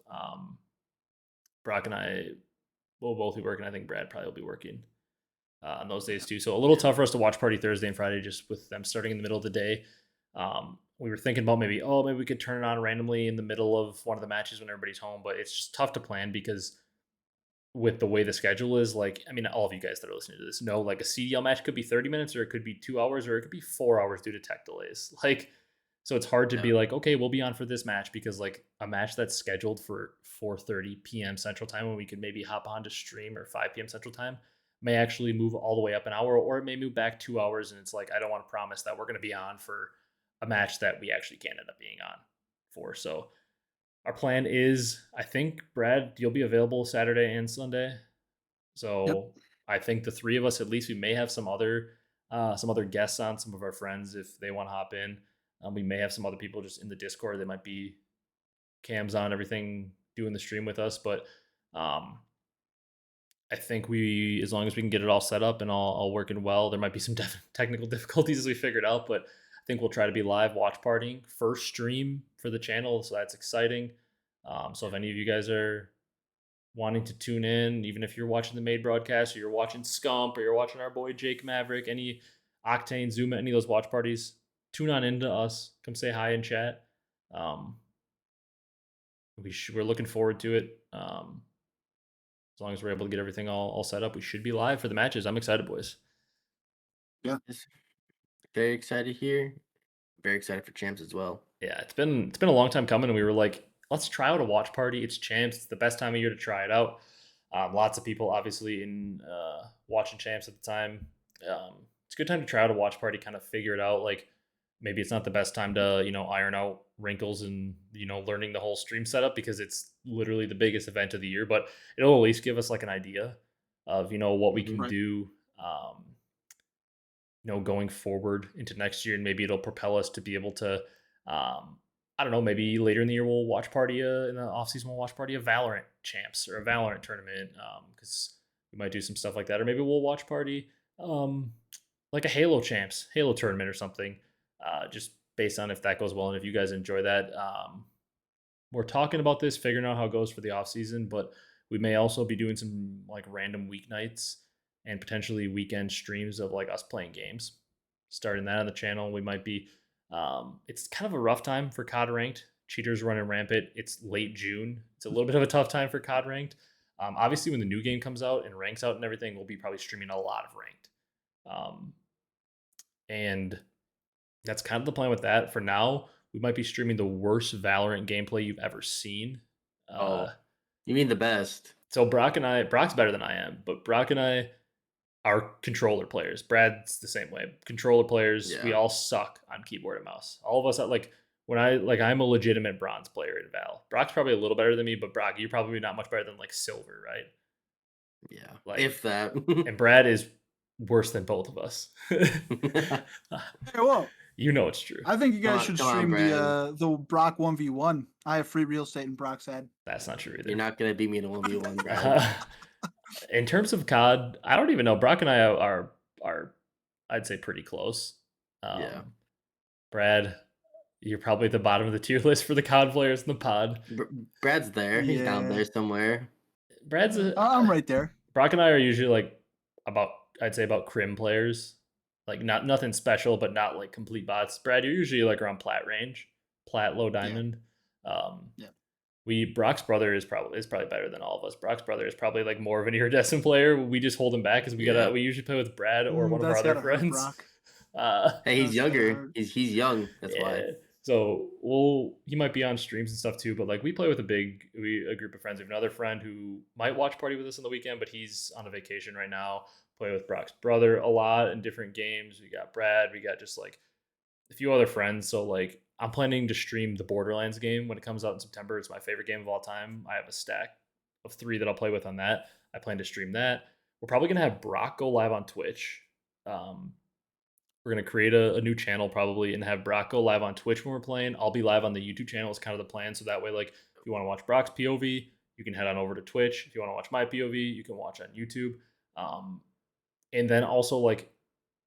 Brock and I will both be working. I think Brad probably will be working on those days too. So a little tough for us to watch party Thursday and Friday, just with them starting in the middle of the day. We were thinking about maybe we could turn it on randomly in the middle of one of the matches when everybody's home, but it's just tough to plan because with the way the schedule is, like, I mean, all of you guys that are listening to this know, like, a CDL match could be 30 minutes, or it could be 2 hours, or it could be 4 hours due to tech delays. Like, so it's hard to Yeah. be like, okay, we'll be on for this match, because like a match that's scheduled for 4:30 p.m. Central Time, when we could maybe hop on to stream, or 5 p.m. Central Time, may actually move all the way up an hour, or it may move back 2 hours. And it's like, I don't want to promise that we're going to be on for a match that we actually can't end up being on for. So our plan is, I think, Brad, you'll be available Saturday and Sunday. Yep. So I think the 3 of us, at least, we may have some other guests on, some of our friends if they want to hop in. We may have some other people just in the Discord. They might be cams on, everything, doing the stream with us. But I think as long as we can get it all set up and all working well, there might be some technical difficulties as we figured out, but I think we'll try to be live watch partying first stream for the channel. So that's exciting. So if any of you guys are wanting to tune in, even if you're watching the maid broadcast, or you're watching Scump, or you're watching our boy Jake Maverick, any Octane, Zuma, any of those watch parties, tune on into us. Come say hi in chat. We're looking forward to it. As long as we're able to get everything all set up, we should be live for the matches. I'm excited, boys. Just very excited here. Very excited for champs as well. Yeah, it's been a long time coming, and we were like, let's try out a watch party. It's champs. It's the best time of year to try it out. Lots of people obviously in watching champs at the time. It's a good time to try out a watch party, kind of figure it out. Like maybe it's not the best time to iron out wrinkles and learning the whole stream setup, because it's literally the biggest event of the year. But it'll at least give us like an idea of what we can Right. do. Going forward into next year, and maybe it'll propel us to be able to, I don't know, maybe later in the year we'll watch party in the off season we'll watch party a Valorant champs or a Valorant tournament, because we might do some stuff like that, or maybe we'll watch party like a Halo champs, Halo tournament or something, just based on if that goes well and if you guys enjoy that. We're talking about this, figuring out how it goes for the off season, but we may also be doing some like random weeknights and potentially weekend streams of like us playing games. Starting that on the channel, we might be. It's kind of a rough time for COD ranked. Cheaters running rampant. It's late June. It's a little bit of a tough time for COD ranked. Obviously, when the new game comes out and ranks out and everything, we'll be probably streaming a lot of ranked. And that's kind of the plan with that. For now, we might be streaming the worst Valorant gameplay you've ever seen. You mean the best? So Brock's better than I am, but Brock and I are controller players. Brad's the same way. Controller players, we Yeah. all suck on keyboard and mouse. All of us are like when I'm a legitimate bronze player in Val. Brock's probably a little better than me, but Brock, you're probably not much better than like silver, right? Yeah. Like, If that. and Brad is worse than both of us. Hey, whoa. You know it's true. I think you guys should Come on, stream Brad. the Brock 1v1. I have free real estate in Brock's head. That's not true either. You're not gonna beat me in a 1v1, Brad. In terms of COD, I don't even know. Brock and I are I'd say pretty close. Yeah. Brad, you're probably at the bottom of the tier list for the COD players in the pod. Brad's there. He's down Yeah. there somewhere. Brad's I'm right there. Brock and I are usually like I'd say about Crim players. Like nothing special, but not like complete bots. Brad, you're usually like around plat range, plat low diamond. Yeah. Brock's brother is probably better than all of us. Brock's brother is probably like more of an iridescent player. We just hold him back because we usually play with Brad or one of our That's other gotta hurt, friends. Brock. Hey, he's That's gotta younger. hurt. He's young. That's why. So he might be on streams and stuff too, but like we play with a group of friends. We have another friend who might watch party with us on the weekend, but he's on a vacation right now. Play with Brock's brother a lot in different games. We got Brad, we got just like a few other friends. So like I'm planning to stream the Borderlands game when it comes out in September. It's my favorite game of all time. I have a stack of 3 that I'll play with on that. I plan to stream that. We're probably gonna have Brock go live on Twitch. We're gonna create a new channel probably and have Brock go live on Twitch when we're playing. I'll be live on the YouTube channel. It's kind of the plan. So that way, like if you want to watch Brock's POV, you can head on over to Twitch. If you want to watch my POV, you can watch on YouTube. And then also like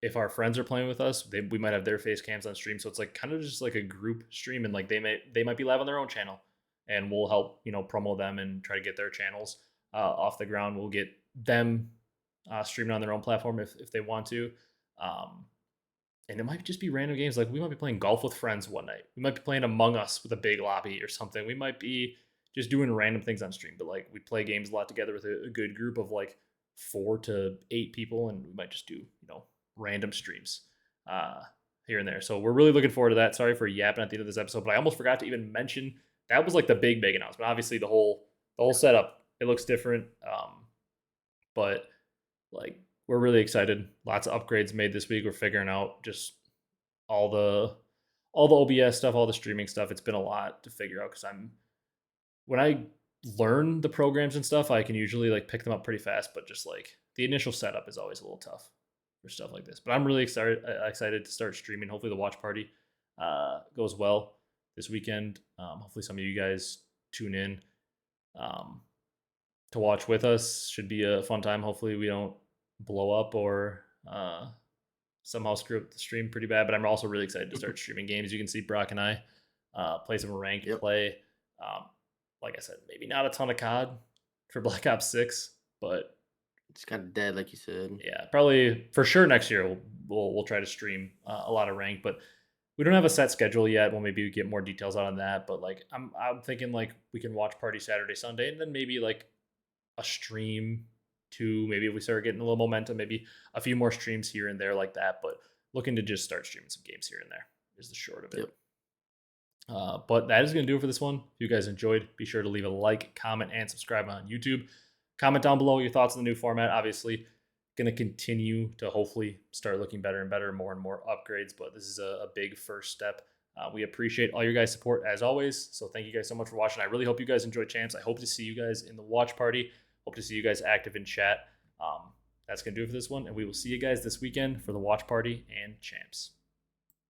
if our friends are playing with us, we might have their face cams on stream. So it's like kind of just like a group stream, and like they might be live on their own channel, and we'll help promo them and try to get their channels off the ground. We'll get them streaming on their own platform if they want to. And it might just be random games. Like we might be playing golf with friends one night. We might be playing Among Us with a big lobby or something. We might be just doing random things on stream. But like we play games a lot together with a good group of like 4 to 8 people, and we might just do random streams here and there. So we're really looking forward to that. Sorry for yapping at the end of this episode, but I almost forgot to even mention that was like the big announcement. Obviously the whole setup, it looks different, but like we're really excited. Lots of upgrades made this week. We're figuring out just all the OBS stuff, all the streaming stuff. It's been a lot to figure out because when I learn the programs and stuff, I can usually like pick them up pretty fast, but just like the initial setup is always a little tough for stuff like this. But I'm really excited to start streaming. Hopefully the watch party goes well this weekend. Hopefully some of you guys tune in to watch with us. Should be a fun time. Hopefully we don't blow up or somehow screw up the stream pretty bad. But I'm also really excited to start streaming games. You can see Brock and I play some ranked play. Like I said, maybe not a ton of COD for Black Ops 6, but it's kind of dead, like you said. Yeah, probably for sure next year we'll try to stream a lot of ranked, but we don't have a set schedule yet. We'll maybe get more details on that. But like I'm thinking like we can watch party Saturday, Sunday, and then maybe like a stream too. Maybe if we start getting a little momentum, maybe a few more streams here and there like that. But looking to just start streaming some games here and there is the short of it. But that is going to do it for this one. If you guys enjoyed, be sure to leave a like, comment, and subscribe on YouTube. Comment down below your thoughts on the new format. Obviously, going to continue to hopefully start looking better and better, more and more upgrades. But this is a big first step. We appreciate all your guys' support as always. So thank you guys so much for watching. I really hope you guys enjoyed Champs. I hope to see you guys in the watch party. Hope to see you guys active in chat. That's going to do it for this one. And we will see you guys this weekend for the watch party and Champs.